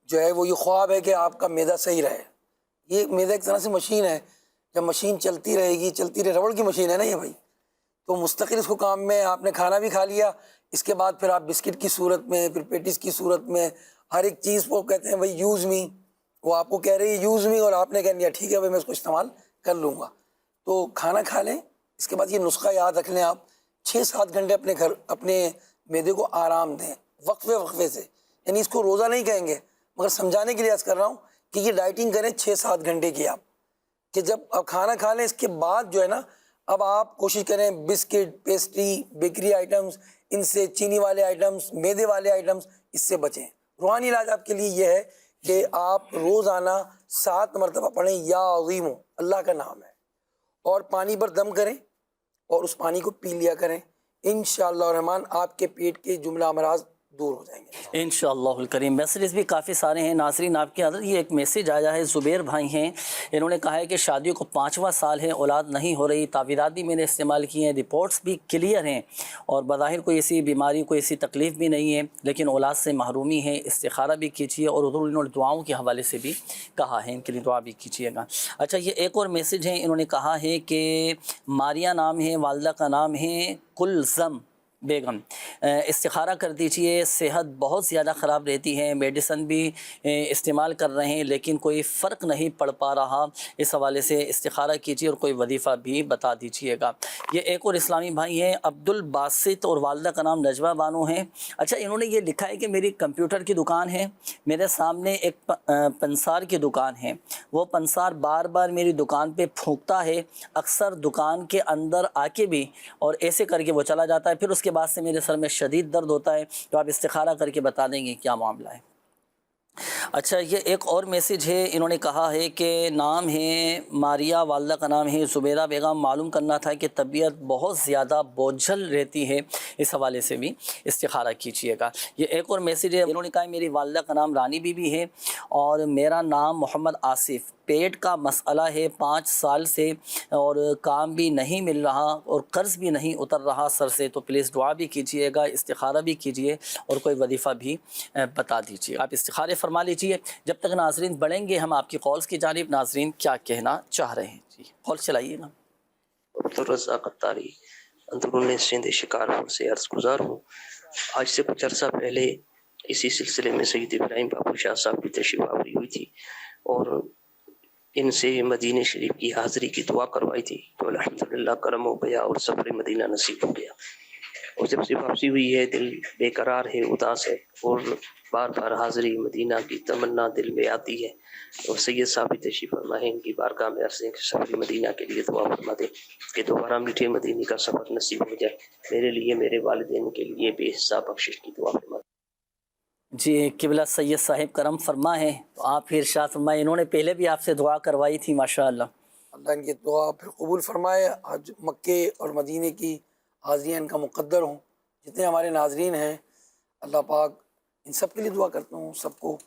جو ہے وہ یہ خواب ہے کہ آپ کا معدہ صحیح رہے۔ یہ معدہ ایک طرح سے مشین ہے، جب مشین چلتی رہے گی، چلتی رہے، ربڑ کی مشین ہے نا یہ بھائی، تو مستقل اس کو کام میں آپ نے کھانا بھی کھا لیا، اس کے بعد پھر آپ بسکٹ کی صورت میں، پھر پیٹیز کی صورت میں، ہر ایک چیز کو کہتے ہیں بھائی یوز می، وہ آپ کو کہہ رہی ہے یوز می، اور آپ نے کہہ دیا ٹھیک ہے بھائی میں اس کو استعمال کر لوں گا۔ تو کھانا کھا لیں، اس کے بعد یہ نسخہ یاد رکھ لیں، آپ 6-7 گھنٹے اپنے معدے کو آرام دیں، وقفے سے، یعنی اس کو روزہ نہیں کہیں گے، مگر سمجھانے کے لیے عرض کر رہا ہوں کہ یہ ڈائٹنگ کریں 6-7 گھنٹے کی آپ، کہ جب آپ کھانا کھا لیں اس کے بعد جو ہے نا اب آپ کوشش کریں بسکٹ، پیسٹری، بیکری آئٹمز، ان سے چینی والے آئٹمز، میدے والے آئٹمز، اس سے بچیں۔ روحانی علاج آپ کے لیے یہ ہے کہ آپ روزانہ 7 مرتبہ پڑھیں یا عظیم، اللہ کا نام ہے، اور پانی پر دم کریں اور اس پانی کو پی لیا کریں، انشاءاللہ الرحمن آپ کے پیٹ کے جملہ امراض دور ہو جائیں گے انشاءاللہ الکریم۔ میسیجز بھی کافی سارے ہیں ناظرین آپ کے حضرت۔ یہ ایک میسیج آیا ہے، زبیر بھائی ہیں، انہوں نے کہا ہے کہ شادیوں کو 5واں سال ہے، اولاد نہیں ہو رہی، تعویذات بھی میں نے استعمال کی ہیں، رپورٹس بھی کلیئر ہیں، اور بظاہر کوئی ایسی بیماری، کوئی ایسی تکلیف بھی نہیں ہے، لیکن اولاد سے محرومی ہے، استخارہ بھی کیجیے، اور حضور انہوں نے دعاؤں کے حوالے سے بھی کہا ہے، ان کے لیے دعا بھی کیجیے گا۔ اچھا، یہ ایک اور میسیج ہے، انہوں نے کہا ہے کہ ماریہ نام ہے، والدہ کا نام ہے کلزم بیگم، استخارہ کر دیجئے، صحت بہت زیادہ خراب رہتی ہے، میڈیسن بھی استعمال کر رہے ہیں لیکن کوئی فرق نہیں پڑ پا رہا، اس حوالے سے استخارہ کیجئے اور کوئی وظیفہ بھی بتا دیجئے گا۔ یہ ایک اور اسلامی بھائی ہیں عبد الباسط، اور والدہ کا نام نجوہ بانو ہے۔ اچھا، انہوں نے یہ لکھا ہے کہ میری کمپیوٹر کی دکان ہے، میرے سامنے ایک پنسار کی دکان ہے، وہ پنسار بار بار میری دکان پہ پھونکتا ہے، اکثر دکان کے اندر آ کے بھی، اور ایسے کر کے وہ چلا جاتا ہے، پھر اس کے بعد سے میرے سر میں شدید درد ہوتا ہے، تو آپ استخارہ کر کے بتا دیں گے کیا معاملہ ہے۔ اچھا، یہ ایک اور میسیج ہے، انہوں نے کہا ہے کہ نام ہے ماریہ، والدہ کا نام ہے زبیرہ بیگم، معلوم کرنا تھا کہ طبیعت بہت زیادہ بوجھل رہتی ہے، اس حوالے سے بھی استخارہ کیجیے گا۔ یہ ایک اور میسیج ہے، انہوں نے کہا میری والدہ کا نام رانی بی بی ہے اور میرا نام محمد آصف، پیٹ کا مسئلہ ہے 5 سال سے، اور کام بھی نہیں مل رہا اور قرض بھی نہیں اتر رہا سر سے، تو پلیز دعا بھی کیجیے گا، استخارہ بھی کیجیے اور کوئی وظیفہ بھی بتا دیجیے۔ آپ استخارے فرما لیجیے۔ جب تک ناظرین بڑھیں گے ہم آپ کی کالز کی جانب، ناظرین کیا کہنا چاہ رہے ہیں؟ جی کال چلائیے گا۔ عبدالرزاق اتاری اندرون سندھ شکارپور سے عرض گزار ہوں۔ آج سے کچھ عرصہ پہلے اسی سلسلے میں سید ابراہیم باپو شاہ صاحب کی تشریف آوری ہوئی تھی اور ان سے مدینہ شریف کی حاضری کی دعا کروائی تھی، تو الحمدللہ کرم ہو گیا اور سفر مدینہ نصیب ہو گیا، اور جب سے واپسی ہوئی ہے دل بے قرار ہے، اداس ہے، اور بار بار حاضری مدینہ کی تمنا دل میں آتی ہے، اور سید صاحب تشریف فرما ہے، ان کی بارگاہ میں عرض ہے کہ سفر مدینہ کے لیے دعا فرما دیں کہ دوبارہ میٹھے مدینہ کا سفر نصیب ہو جائے، میرے لیے، میرے والدین کے لیے بے حساب بخشش کی دعا فرما دیں۔ جی قبلہ سید صاحب کرم فرما ہے، تو آپ پھر ارشاد فرمائے، انہوں نے پہلے بھی آپ سے دعا کروائی تھی، ماشاءاللہ اللہ ان کی دعا پھر قبول فرمائے۔ آج مکے اور مدینے کی حاضریاں ان کا مقدر ہوں، جتنے ہمارے ناظرین ہیں اللہ پاک ان سب کے لیے دعا کرتا ہوں، سب کو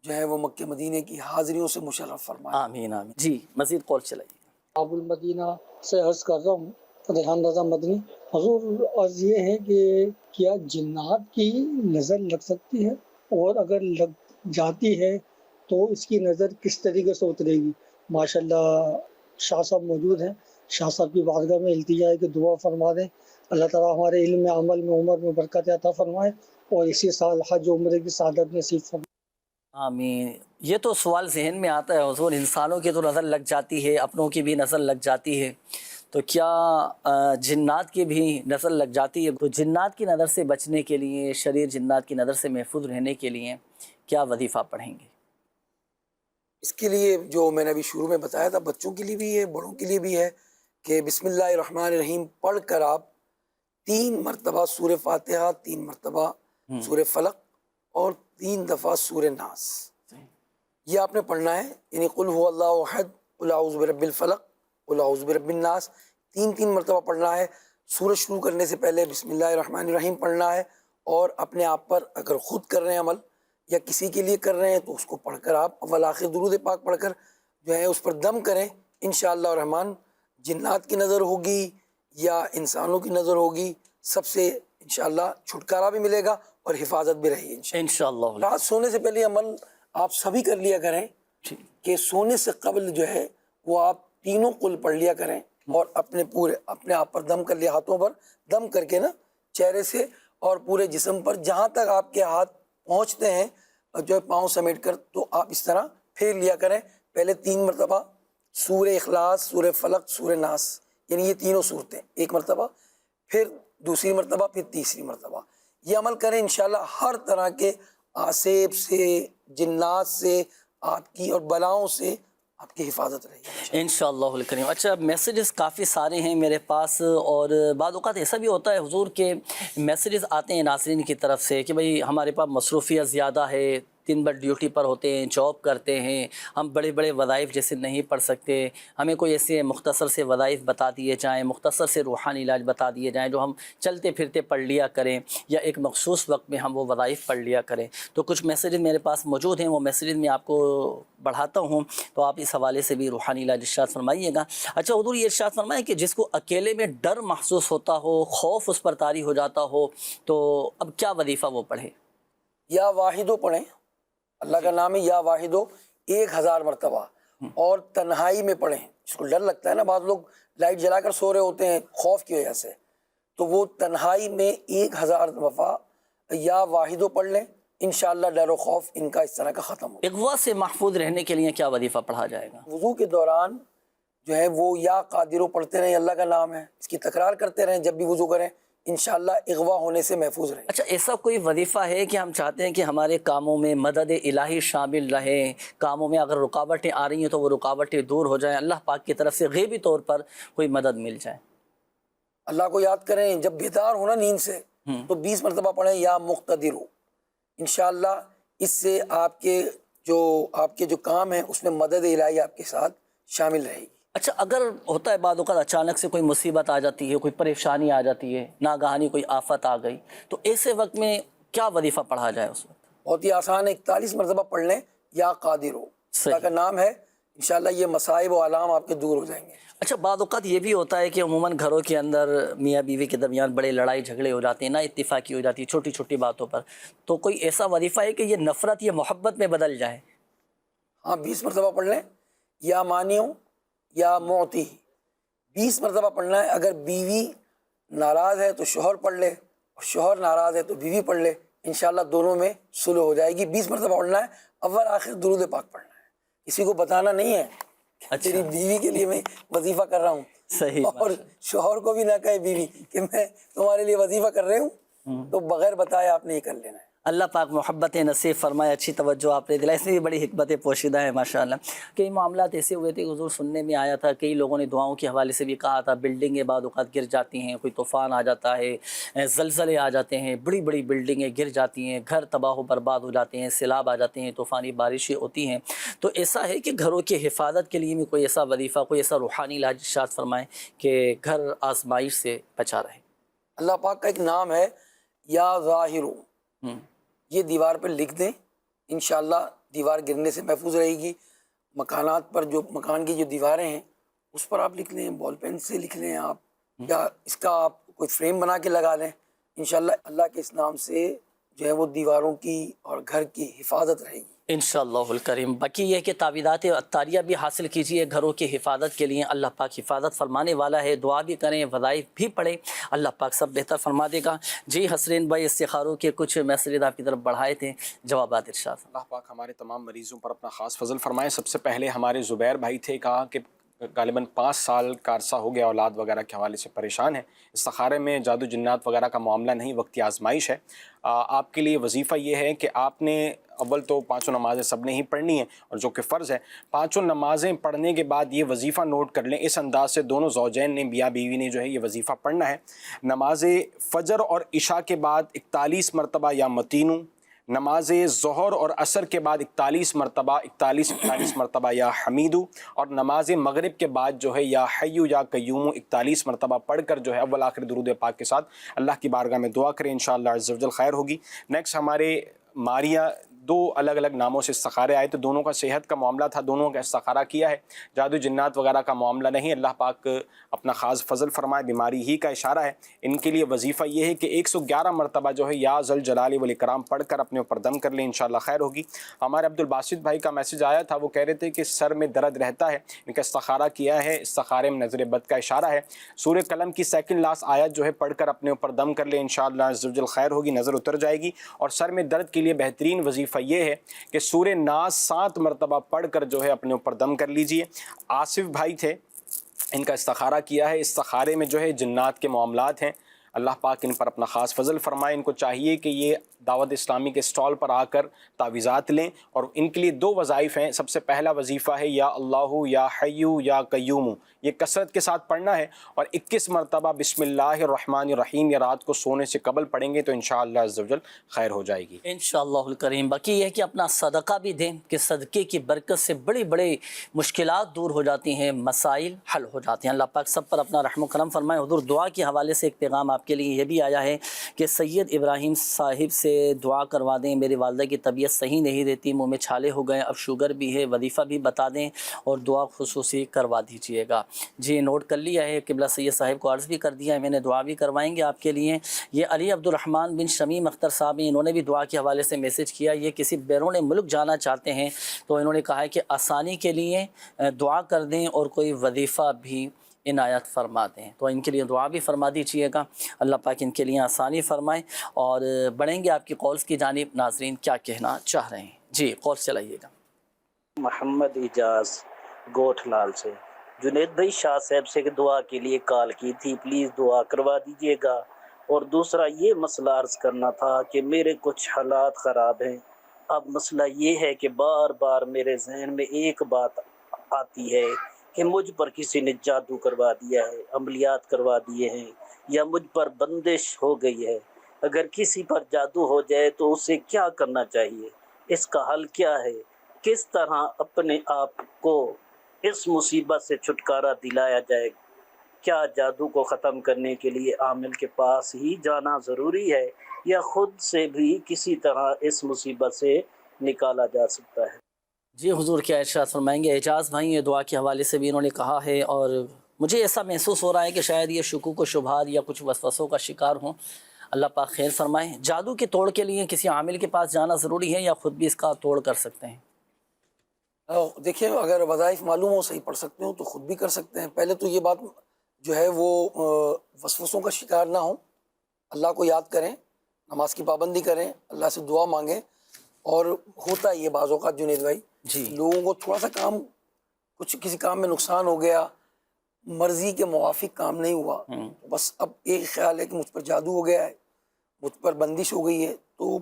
جو ہے وہ مکے مدینے کی حاضریوں سے مشرف فرمائے، آمین آمین۔ جی مزید کال چلائیے۔ باب المدینہ سے عرض کر رہا ہوں، ریحان رضا مدنی۔ حضور عرض یہ ہے کہ کیا جنات کی نظر لگ سکتی ہے، اور اگر لگ جاتی ہے تو اس کی نظر کس طریقے سے اترے گی؟ ماشاءاللہ شاہ صاحب موجود ہیں، شاہ صاحب کی بارگاہ میں التجا ہے کہ دعا فرما دیں، اللہ تعالیٰ ہمارے علم میں، عمل میں، عمر میں برکت عطا فرمائے اور اسی سال حج عمرے کی سعادت نصیب فرمائے۔ آمین۔ یہ تو سوال ذہن میں آتا ہے حضور، انسانوں کی تو نظر لگ جاتی ہے، اپنوں کی بھی نظر لگ جاتی ہے، تو کیا جنات کی بھی نظر لگ جاتی ہے؟ تو جنات کی نظر سے بچنے کے لیے، شریر جنات کی نظر سے محفوظ رہنے کے لیے کیا وظیفہ پڑھیں گے؟ اس کے لیے جو میں نے ابھی شروع میں بتایا تھا، بچوں کے لیے بھی ہے، بڑوں کے لیے بھی ہے، کہ بسم اللہ الرحمن الرحیم پڑھ کر آپ 3 مرتبہ سورہ فاتحہ، 3 مرتبہ سورہ فلق اور 3 دفعہ سورہ ناس، یہ آپ نے پڑھنا ہے. یعنی قل هو اللہ احد، قل اعوذ برب الفلق، قل اعوذ برب الناس، 3 مرتبہ پڑھنا ہے. سورج شروع کرنے سے پہلے بسم اللہ الرحمن الرحیم پڑھنا ہے، اور اپنے آپ پر اگر خود کر رہے ہیں عمل یا کسی کے لیے کر رہے ہیں تو اس کو پڑھ کر آپ اول آخر درود پاک پڑھ کر جو ہے اس پر دم کریں. انشاءاللہ الرحمن جنات کی نظر ہوگی یا انسانوں کی نظر ہوگی، سب سے انشاءاللہ چھٹکارا بھی ملے گا اور حفاظت بھی رہے گی انشاءاللہ. رات سونے سے پہلے عمل آپ سبھی کر لیا کریں کہ سونے سے قبل جو ہے وہ آپ 3 قل پڑھ لیا کریں، اور اپنے آپ پر دم کر لیا، ہاتھوں پر دم کر کے نا، چہرے سے اور پورے جسم پر جہاں تک آپ کے ہاتھ پہنچتے ہیں جو ہے پاؤں سمیٹ کر، تو آپ اس طرح پھیر لیا کریں. پہلے 3 مرتبہ سورہ اخلاص، سورہ فلق، سورہ ناس، یعنی یہ تینوں صورتیں 1 مرتبہ، پھر دوسری مرتبہ، پھر تیسری مرتبہ. یہ عمل کریں، انشاءاللہ ہر طرح کے آسیب سے، جنات سے، آپ کی اور بلاؤں سے آپ کی حفاظت رہے گی انشاءاللہ الکریم. اچھا، میسیجز کافی سارے ہیں میرے پاس، اور بعض اوقات ایسا بھی ہوتا ہے حضور کے میسیجز آتے ہیں ناظرین کی طرف سے کہ بھئی ہمارے پاس مصروفیت زیادہ ہے، 3 بار ڈیوٹی پر ہوتے ہیں، جاب کرتے ہیں، ہم بڑے بڑے وظائف جیسے نہیں پڑھ سکتے، ہمیں کوئی ایسے مختصر سے وظائف بتا دیے جائیں، مختصر سے روحانی علاج بتا دیے جائیں جو ہم چلتے پھرتے پڑھ لیا کریں، یا ایک مخصوص وقت میں ہم وہ وظائف پڑھ لیا کریں. تو کچھ میسیجز میرے پاس موجود ہیں، وہ میسیجز میں آپ کو بڑھاتا ہوں، تو آپ اس حوالے سے بھی روحانی علاج ارشاد فرمائیے گا. اچھا حضور، یہ ارشاد فرمائیں کہ جس کو اکیلے میں ڈر محسوس ہوتا ہو، خوف اس پر طاری ہو جاتا ہو، تو اب کیا وظیفہ وہ پڑھے؟ یا واحدو پڑھیں، اللہ کا نام ہے یا واحدو 1000 مرتبہ، اور تنہائی میں پڑھیں. جس کو ڈر لگتا ہے نا، بعض لوگ لائٹ جلا کر سو رہے ہوتے ہیں خوف کی وجہ سے، تو وہ تنہائی میں 1000 دفعہ یا واحدو پڑھ لیں. انشاءاللہ ڈر و خوف ان کا اس طرح کا ختم ہو. اغوا سے محفوظ رہنے کے لیے کیا وظیفہ پڑھا جائے گا؟ وضو کے دوران جو ہے وہ یا قادرو پڑھتے رہیں، اللہ کا نام ہے، اس کی تکرار کرتے رہیں جب بھی وضو کریں، انشاءاللہ اغوا ہونے سے محفوظ رہیں. اچھا، ایسا کوئی وظیفہ ہے کہ ہم چاہتے ہیں کہ ہمارے کاموں میں مدد الہی شامل رہے، کاموں میں اگر رکاوٹیں آ رہی ہیں تو وہ رکاوٹیں دور ہو جائیں، اللہ پاک کی طرف سے غیبی طور پر کوئی مدد مل جائے؟ اللہ کو یاد کریں، جب بیدار ہونا نیند سے تو 20 مرتبہ پڑھیں یا مقتدر. انشاءاللہ اس سے آپ کے جو کام ہیں اس میں مدد الہی آپ کے ساتھ شامل رہے گی. اچھا، اگر ہوتا ہے بعض اوقات اچانک سے کوئی مصیبت آ جاتی ہے، کوئی پریشانی آ جاتی ہے، ناگہانی کوئی آفت آ گئی، تو ایسے وقت میں کیا وظیفہ پڑھا جائے اس وقت؟ بہت ہی آسان ہے، 41 مرتبہ پڑھ لیں یا قادر ہو، اللہ کا نام ہے، انشاءاللہ یہ مصائب و آلام آپ کے دور ہو جائیں گے. اچھا، بعض اوقات یہ بھی ہوتا ہے کہ عموماً گھروں کے اندر میاں بیوی کے درمیان بڑے لڑائی جھگڑے ہو جاتے ہیں، نا اتفاقی ہو جاتی ہے چھوٹی چھوٹی باتوں پر، تو کوئی ایسا وظیفہ ہے کہ یہ نفرت یا محبت میں بدل جائے؟ ہاں، 20 مرتبہ پڑھ لیں، یا مانیو یا معطی، 20 مرتبہ پڑھنا ہے. اگر بیوی ناراض ہے تو شوہر پڑھ لے، اور شوہر ناراض ہے تو بیوی پڑھ لے، انشاءاللہ دونوں میں صلح ہو جائے گی. 20 مرتبہ پڑھنا ہے، اول آخر درود پاک پڑھنا ہے. کسی کو بتانا نہیں ہے تیری بیوی کے لیے میں وظیفہ کر رہا ہوں، صحیح، اور شوہر کو بھی نہ کہے بیوی کہ میں تمہارے لیے وظیفہ کر رہی ہوں، تو بغیر بتائے آپ نے یہ کر لینا ہے. اللہ پاک محبت نصیب فرمائے. اچھی توجہ آپ نے دلائی، اس میں بھی بڑی حکمت پوشیدہ ہے ماشاءاللہ. کئی معاملات ایسے ہوئے تھے حضور، سننے میں آیا تھا، کئی لوگوں نے دعاؤں کے حوالے سے بھی کہا تھا، بلڈنگیں بعض اوقات گر جاتی ہیں، کوئی طوفان آ جاتا ہے، زلزلے آ جاتے ہیں، بڑی بڑی بلڈنگیں گر جاتی ہیں، گھر تباہ و برباد ہو جاتے ہیں، سیلاب آ جاتے ہیں، طوفانی بارشیں ہوتی ہیں. تو ایسا ہے کہ گھروں کی حفاظت کے لیے بھی کوئی ایسا وظیفہ، کوئی ایسا روحانی علاج ارشاد فرمائیں کہ گھر آزمائش سے بچا رہے؟ اللہ پاک کا ایک نام ہے یا ظاہرو، یہ دیوار پر لکھ دیں، انشاءاللہ دیوار گرنے سے محفوظ رہے گی. مکانات پر جو مکان کی جو دیواریں ہیں اس پر آپ لکھ لیں، بال پین سے لکھ لیں آپ، یا اس کا آپ کوئی فریم بنا کے لگا لیں. انشاءاللہ اللہ کے اس نام سے جو ہے وہ دیواروں کی اور گھر کی حفاظت رہے گی انشاءاللہ الکریم. باقی یہ کہ تعویذات عطاریہ بھی حاصل کیجئے گھروں کی حفاظت کے لیے، اللہ پاک حفاظت فرمانے والا ہے. دعا بھی کریں، وظائف بھی پڑھیں، اللہ پاک سب بہتر فرما دے گا. جی حسرین بھائی، استخاروں کے کچھ میسیجز آپ کی طرف بڑھائے تھے، جوابات ارشاد. اللہ پاک ہمارے تمام مریضوں پر اپنا خاص فضل فرمائے. سب سے پہلے ہمارے زبیر بھائی تھے، کہا کہ غالباً 5 سال کا عرصہ ہو گیا اولاد وغیرہ کے حوالے سے پریشان ہیں. استخارے میں جادو جنات وغیرہ کا معاملہ نہیں، وقتی آزمائش ہے. آپ کے لیے وظیفہ یہ ہے کہ آپ نے اول تو 5 نمازیں سب نے ہی پڑھنی ہیں، اور جو کہ فرض ہے. 5 نمازیں پڑھنے کے بعد یہ وظیفہ نوٹ کر لیں. اس انداز سے دونوں زوجین نے، میاں بیوی نے جو ہے یہ وظیفہ پڑھنا ہے. نماز فجر اور عشاء کے بعد 41 مرتبہ یا متینو، نماز ظہر اور عصر کے بعد 41 مرتبہ یا حمیدو، اور نماز مغرب کے بعد جو ہے یا حیو یا قیومو 41 مرتبہ پڑھ کر جو ہے اول آخر درود پاک کے ساتھ اللہ کی بارگاہ میں دعا کریں. انشاءاللہ عز و جل خیر ہوگی. نیکسٹ ہمارے ماریا 2 الگ الگ ناموں سے استخارے آئے تھے. دونوں کا صحت کا معاملہ تھا، دونوں کا استخارہ کیا ہے. جادو جنات وغیرہ کا معاملہ نہیں. اللہ پاک اپنا خاص فضل فرمائے، بیماری ہی کا اشارہ ہے. ان کے لیے وظیفہ یہ ہے کہ 111 مرتبہ جو ہے یا ذل جلال والاکرام پڑھ کر اپنے اوپر دم کر لیں. انشاءاللہ خیر ہوگی. ہمارے عبدالباسط بھائی کا میسج آیا تھا، وہ کہہ رہے تھے کہ سر میں درد رہتا ہے. ان کا استخارہ کیا ہے، استخارے میں نظر بد کا اشارہ ہے. سورہ قلم کی 2nd لاسٹ آیت جو ہے پڑھ کر اپنے اوپر دم کر لیں. انشاءاللہ عز و جل خیر ہوگی، نظر اتر جائے گی. اور سر میں درد کے لیے بہترین وظیفہ یہ ہے کہ سورہ ناس 7 مرتبہ پڑھ کر جو ہے اپنے اوپر دم کر لیجئے. آصف بھائی تھے، ان کا استخارہ کیا ہے. استخارے میں جو ہے جنات کے معاملات ہیں. اللہ پاک ان پر اپنا خاص فضل فرمائے. ان کو چاہیے کہ یہ دعوت اسلامی کے سٹال پر آ کر تعویذات لیں. اور ان کے لیے 2 وظائف ہیں. سب سے پہلا وظیفہ ہے یا اللہ یا حیو یا قیوم، یہ کثرت کے ساتھ پڑھنا ہے. اور 21 مرتبہ بسم اللہ الرحمن الرحیم یہ رات کو سونے سے قبل پڑھیں گے تو انشاءاللہ عز و جل خیر ہو جائے گی انشاءاللہ الکریم. باقی یہ ہے کہ اپنا صدقہ بھی دیں کہ صدقے کی برکت سے بڑی بڑی مشکلات دور ہو جاتی ہیں، مسائل حل ہو جاتے ہیں. اللہ پاک سب پر اپنا رحم و کرم فرمائے. حضور دعا کے حوالے سے ایک پیغام آپ کے لیے یہ بھی آیا ہے کہ سید ابراہیم صاحب سے دعا کروا دیں، میری والدہ کی طبیعت صحیح نہیں رہتی، منہ میں چھالے ہو گئے، اب شوگر بھی ہے، وظیفہ بھی بتا دیں اور دعا خصوصی کروا دیجئے گا. جی نوٹ کر لیا ہے. قبلہ سید صاحب کو عرض بھی کر دیا ہے میں نے، دعا بھی کروائیں گے آپ کے لیے. یہ علی عبدالرحمن بن شمیم اختر صاحب ہیں، انہوں نے بھی دعا کے حوالے سے میسج کیا. یہ کسی بیرون ملک جانا چاہتے ہیں تو انہوں نے کہا ہے کہ آسانی کے لیے دعا کر دیں اور کوئی وظیفہ بھی عنایت فرما دیں. تو ان کے لیے دعا بھی فرما دیجیے گا. اللہ پاک ان کے لیے آسانی فرمائے. اور بڑھیں گے آپ کی کالز کی جانب. ناظرین کیا کہنا چاہ رہے ہیں؟ جی کالز چلائیے گا. محمد اعجاز گوٹھ لال سے. جنید بھائی شاہ صاحب سے دعا کے لیے کال کی تھی، پلیز دعا کروا دیجیے گا. اور دوسرا یہ مسئلہ عرض کرنا تھا کہ میرے کچھ حالات خراب ہیں. اب مسئلہ یہ ہے کہ بار بار میرے ذہن میں ایک بات آتی ہے کہ مجھ پر کسی نے جادو کروا دیا ہے، عملیات کروا دیے ہیں، یا مجھ پر بندش ہو گئی ہے. اگر کسی پر جادو ہو جائے تو اسے کیا کرنا چاہیے؟ اس کا حل کیا ہے؟ کس طرح اپنے آپ کو اس مصیبت سے چھٹکارا دلایا جائے؟ کیا جادو کو ختم کرنے کے لیے عامل کے پاس ہی جانا ضروری ہے یا خود سے بھی کسی طرح اس مصیبت سے نکالا جا سکتا ہے؟ جی حضور کیا ارشاد فرمائیں گے؟ اعجاز بھائی یہ دعا کے حوالے سے بھی انہوں نے کہا ہے، اور مجھے ایسا محسوس ہو رہا ہے کہ شاید یہ شکوک و شبہات یا کچھ وسوسوں کا شکار ہوں. اللہ پاک خیر فرمائے. جادو کے توڑ کے لیے کسی عامل کے پاس جانا ضروری ہے یا خود بھی اس کا توڑ کر سکتے ہیں؟ دیکھیں اگر وظائف معلوم ہو، صحیح پڑھ سکتے ہو تو خود بھی کر سکتے ہیں. پہلے تو یہ بات جو ہے وہ وسوسوں کا شکار نہ ہوں، اللہ کو یاد کریں، نماز کی پابندی کریں، اللہ سے دعا مانگیں. اور ہوتا ہے یہ بعض اوقات جنید بھائی جی لوگوں کو تھوڑا سا کام، کچھ کسی کام میں نقصان ہو گیا، مرضی کے موافق کام نہیں ہوا، بس اب ایک خیال ہے کہ مجھ پر جادو ہو گیا ہے، مجھ پر بندش ہو گئی ہے. تو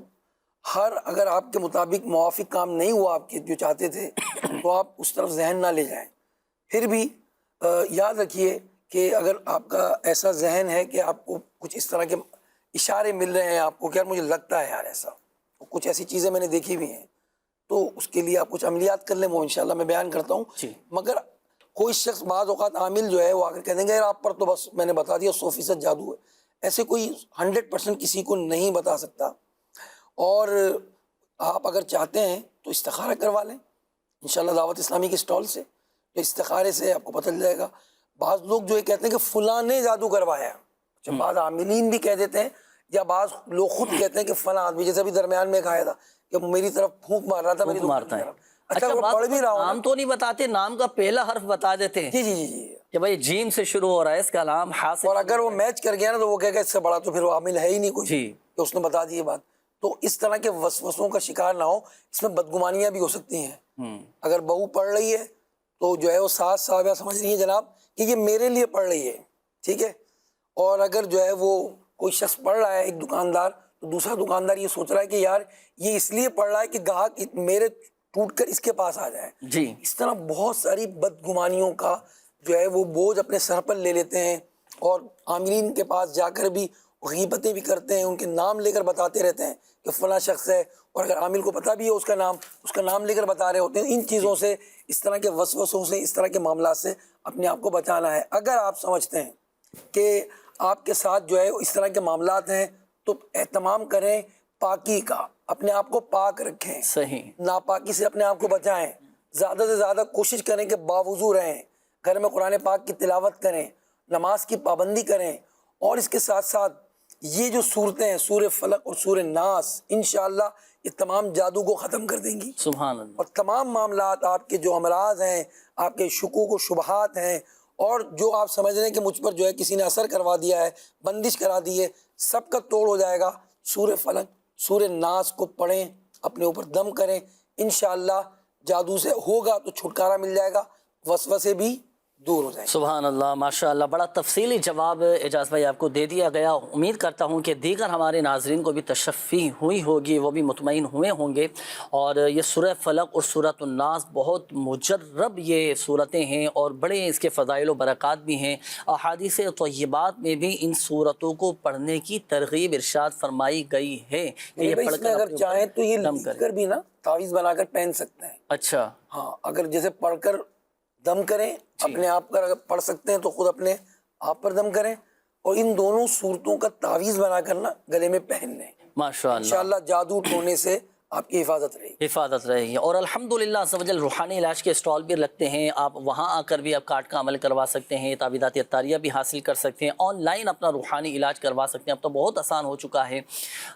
اگر آپ کے مطابق موافق کام نہیں ہوا آپ کے جو چاہتے تھے تو آپ اس طرف ذہن نہ لے جائیں. پھر بھی یاد رکھیے کہ اگر آپ کا ایسا ذہن ہے کہ آپ کو کچھ اس طرح کے اشارے مل رہے ہیں آپ کو کہ یار مجھے لگتا ہے یار ایسا، کچھ ایسی چیزیں میں نے دیکھی بھی ہیں، تو اس کے لیے آپ کچھ عملیات کر لیں، وہ انشاءاللہ میں بیان کرتا ہوں. مگر کوئی شخص بعض اوقات عامل جو ہے وہ آ کر کہہ دیں گے یار آپ پر تو بس میں نے بتا دیا 100% جادو ہے. ایسے کوئی 100% کسی کو نہیں بتا سکتا. اور آپ اگر چاہتے ہیں تو استخارہ کروا لیں انشاءاللہ دعوت اسلامی کے سٹال سے. تو استخارے سے آپ کو پتہ چل جائے گا. بعض لوگ جو یہ کہتے ہیں کہ فلاں نے جادو کروایا، جب بعض عاملین بھی کہہ دیتے ہیں یا بعض لوگ خود کہتے ہیں کہ فلاں آدمی، جیسے ابھی درمیان میں کہا تھا کہ میری طرف پھونک مار رہا تھا، میری مارتا ہے. اچھا وہ پڑھ بھی رہا ہوں، نام تو نہیں بتاتے، نام کا پہلا حرف بتا دیتے ہیں. جی جی جی کہ بھائی جیم سے شروع ہو رہا ہے اس کا نام حاصل. اور اگر وہ میچ کر گیا نا تو وہ کہے گا اس سے بڑا تو پھر وہ عامل ہے ہی نہیں کوئی کہ اس نے بتا دی یہ بات. تو اس طرح کے وسوسوں کا شکار نہ ہو. اس میں بدگمانیاں بھی ہو سکتی ہیں. اگر بہو پڑھ رہی ہے تو جو ہے وہ 7 صحابہ سمجھ رہی ہیں جناب کہ یہ میرے لیے پڑھ رہی ہے، ٹھیک ہے. اور اگر جو ہے وہ کوئی شخص پڑھ رہا ہے، ایک دکاندار، تو دوسرا دکاندار یہ سوچ رہا ہے کہ یار یہ اس لیے پڑھ رہا ہے کہ گاہک میرے ٹوٹ کر اس کے پاس آ جائے. جی اس طرح بہت ساری بدگمانیوں کا جو ہے وہ بوجھ اپنے سر پر لے لیتے ہیں، اور عاملین کے پاس جا کر بھی غیبتیں بھی کرتے ہیں، ان کے نام لے کر بتاتے رہتے ہیں کہ فلاں شخص ہے، اور اگر عامل کو پتہ بھی ہے اس کا نام لے کر بتا رہے ہوتے ہیں. ان چیزوں سے، اس طرح کے وسوسوں سے، اس طرح کے معاملات سے اپنے آپ کو بچانا ہے. اگر آپ سمجھتے ہیں کہ آپ کے ساتھ جو ہے اس طرح کے معاملات ہیں تو اہتمام کریں پاکی کا، اپنے آپ کو پاک رکھیں، صحیح، ناپاکی سے اپنے آپ کو بچائیں. زیادہ سے زیادہ کوشش کریں کہ باوضو رہیں، گھر میں قرآن پاک کی تلاوت کریں، نماز کی پابندی کریں. اور اس کے ساتھ ساتھ یہ جو صورتیں ہیں، سورہ فلق اور سورہ ناس، انشاءاللہ یہ تمام جادو کو ختم کر دیں گی. سبحان اللہ. اور تمام معاملات، آپ کے جو امراض ہیں، آپ کے شکوک و شبہات ہیں، اور جو آپ سمجھ رہے ہیں کہ مجھ پر جو ہے کسی نے اثر کروا دیا ہے، بندش کرا دی ہے، سب کا توڑ ہو جائے گا. سورہ فلق، سورہ ناس کو پڑھیں، اپنے اوپر دم کریں، انشاءاللہ جادو سے ہوگا تو چھٹکارا مل جائے گا، وسوسے بھی دور ہو جائیں. سبحان اللہ، ماشاء اللہ. بڑا تفصیلی جواب اعجاز بھائی آپ کو دے دیا گیا. امید کرتا ہوں کہ دیگر ہمارے ناظرین کو بھی تشفی ہوئی ہوگی، وہ بھی مطمئن ہوئے ہوں گے. اور یہ سورہ فلق اور سورۃ الناس بہت مجرب یہ صورتیں ہیں، اور بڑے اس کے فضائل و برکات بھی ہیں. احادیث طیبات میں بھی ان صورتوں کو پڑھنے کی ترغیب ارشاد فرمائی گئی ہے کہ یہ پڑھ کر اگر چاہیں تو یہ لکھ کر بھی نا تعویذ بنا کر پہن سکتے ہیں. اچھا، ہاں، اگر جیسے پڑھ کر دم کریں، اپنے آپ پر اگر پڑھ سکتے ہیں تو خود اپنے آپ پر دم کریں، اور ان دونوں صورتوں کا تعویذ بنا کر نا گلے میں پہن لیں. ماشاء اللہ، انشاءاللہ جادو ٹونے سے آپ کی حفاظت رہے گی. حفاظت رہے گی. اور الحمدللہ عز و جل روحانی علاج کے اسٹال بھی لگتے ہیں، آپ وہاں آ کر بھی آپ کارڈ کا عمل کروا سکتے ہیں، تعویذات عطاریہ بھی حاصل کر سکتے ہیں، آن لائن اپنا روحانی علاج کروا سکتے ہیں. اب تو بہت آسان ہو چکا ہے.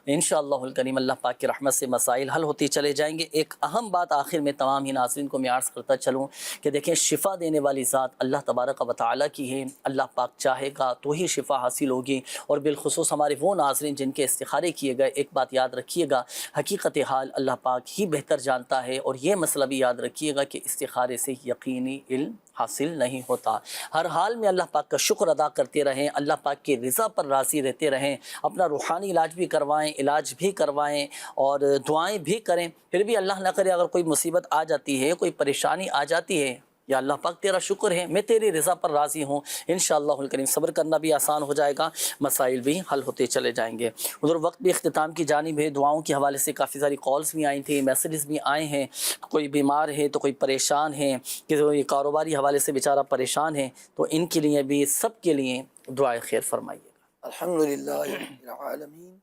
انشاءاللہ الکریم اللہ پاک کی رحمت سے مسائل حل ہوتی چلے جائیں گے. ایک اہم بات آخر میں تمام ہی ناظرین کو میں عرض کرتا چلوں کہ دیکھیں، شفا دینے والی ذات اللہ تبارک و تعالیٰ کی ہے. اللہ پاک چاہے گا تو ہی شفا حاصل ہوگی. اور بالخصوص ہمارے وہ ناظرین جن کے استخارے کیے گئے، ایک بات یاد رکھیے گا، حقیقت حال اللہ پاک ہی بہتر جانتا ہے. اور یہ مسئلہ بھی یاد رکھیے گا کہ استخارے سے یقینی علم حاصل نہیں ہوتا. ہر حال میں اللہ پاک کا شکر ادا کرتے رہیں، اللہ پاک کی رضا پر راضی رہتے رہیں، اپنا روحانی علاج بھی کروائیں، علاج بھی کروائیں، اور دعائیں بھی کریں. پھر بھی اللہ نہ کرے اگر کوئی مصیبت آ جاتی ہے، کوئی پریشانی آ جاتی ہے، یا اللہ پاک تیرا شکر ہے، میں تیری رضا پر راضی ہوں، انشاءاللہ الکریم صبر کرنا بھی آسان ہو جائے گا، مسائل بھی حل ہوتے چلے جائیں گے. ادھر وقت بھی اختتام کی جانب ہے. دعاؤں کے حوالے سے کافی ساری کالز بھی آئی تھیں، میسیجز بھی آئے ہیں. کوئی بیمار ہے تو کوئی پریشان ہے، کہ کوئی کاروباری حوالے سے بیچارہ پریشان ہے، تو ان کے لیے بھی، سب کے لیے دعائے خیر فرمائیے گا. الحمدللہ رب العالمین،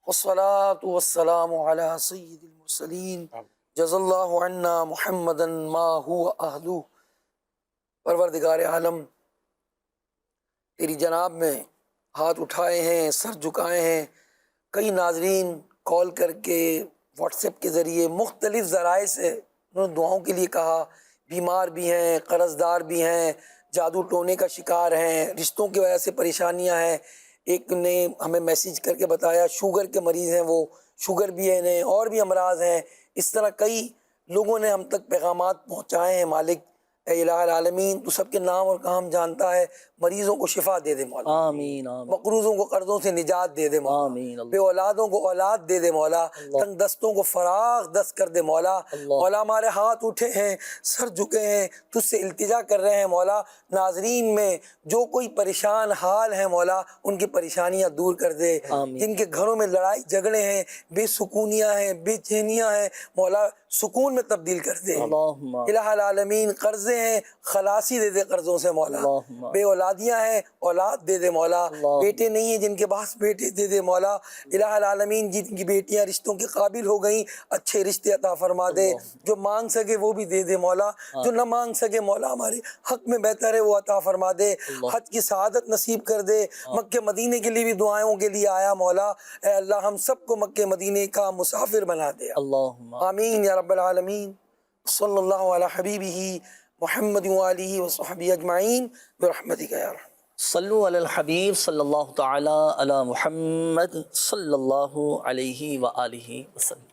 والصلاة والسلام علی سید المرسلین، جزا اللہ عنا محمدا ما هو اہلہ. پروردگار عالم، تیری جناب میں ہاتھ اٹھائے ہیں، سر جھکائے ہیں. کئی ناظرین کال کر کے، واٹس ایپ کے ذریعے، مختلف ذرائع سے انہوں نے دعاؤں کے لیے کہا. بیمار بھی ہیں، قرض دار بھی ہیں، جادو ٹونے کا شکار ہیں، رشتوں کی وجہ سے پریشانیاں ہیں. ایک نے ہمیں میسیج کر کے بتایا شوگر کے مریض ہیں، وہ شوگر بھی ہے انہیں، اور بھی امراض ہیں. اس طرح کئی لوگوں نے ہم تک پیغامات پہنچائے ہیں. مالک اے الہ العالمین، تو سب کے نام اور کام جانتا ہے. مریضوں کو شفا دے دے مولا، آمین آمین. مقروضوں کو قرضوں سے نجات دے دے مولا، آمین. بے اولادوں کو اولاد دے دے مولا، تنگ دستوں کو فراغ دست کر دے مولا. مولا ہمارے ہاتھ اٹھے ہیں، سر جھکے ہیں، تجھ سے التجا کر رہے ہیں مولا. ناظرین میں جو کوئی پریشان حال ہیں مولا، ان کی پریشانیاں دور کر دے. جن کے گھروں میں لڑائی جھگڑے ہیں، بے سکونیاں ہیں، بے چینیاں ہیں، مولا سکون میں تبدیل کر دے. الہ العالمین، قرضے ہیں، خلاصی دے دے قرضوں سے مولا. بے اولادیاں ہیں، اولاد دے دے مولا. بیٹے نہیں ہیں جن کے پاس، بیٹے دے دے مولا. الہ العالمین، جن کی بیٹیاں رشتوں کے قابل ہو گئیں، اچھے رشتے عطا فرما دے. جو مانگ سکے وہ بھی دے دے مولا، جو نہ مانگ سکے مولا ہمارے حق میں بہتر ہے وہ عطا فرما دے. حج کی سعادت نصیب کر دے. مکہ مدینے کے لیے بھی دعاؤں کے لیے آیا مولا. اے اللہ ہم سب کو مکہ مدینے کا مسافر بنا دے. آمین یا رب العالمین. صلی اللہ علی حبیبہ محمد وآلہ وصحبہ اجمعین برحمتک یا رحمت. صلو علی الحبیب صلی اللہ تعالی علی محمد صلی اللہ علیہ وآلہ وسلم.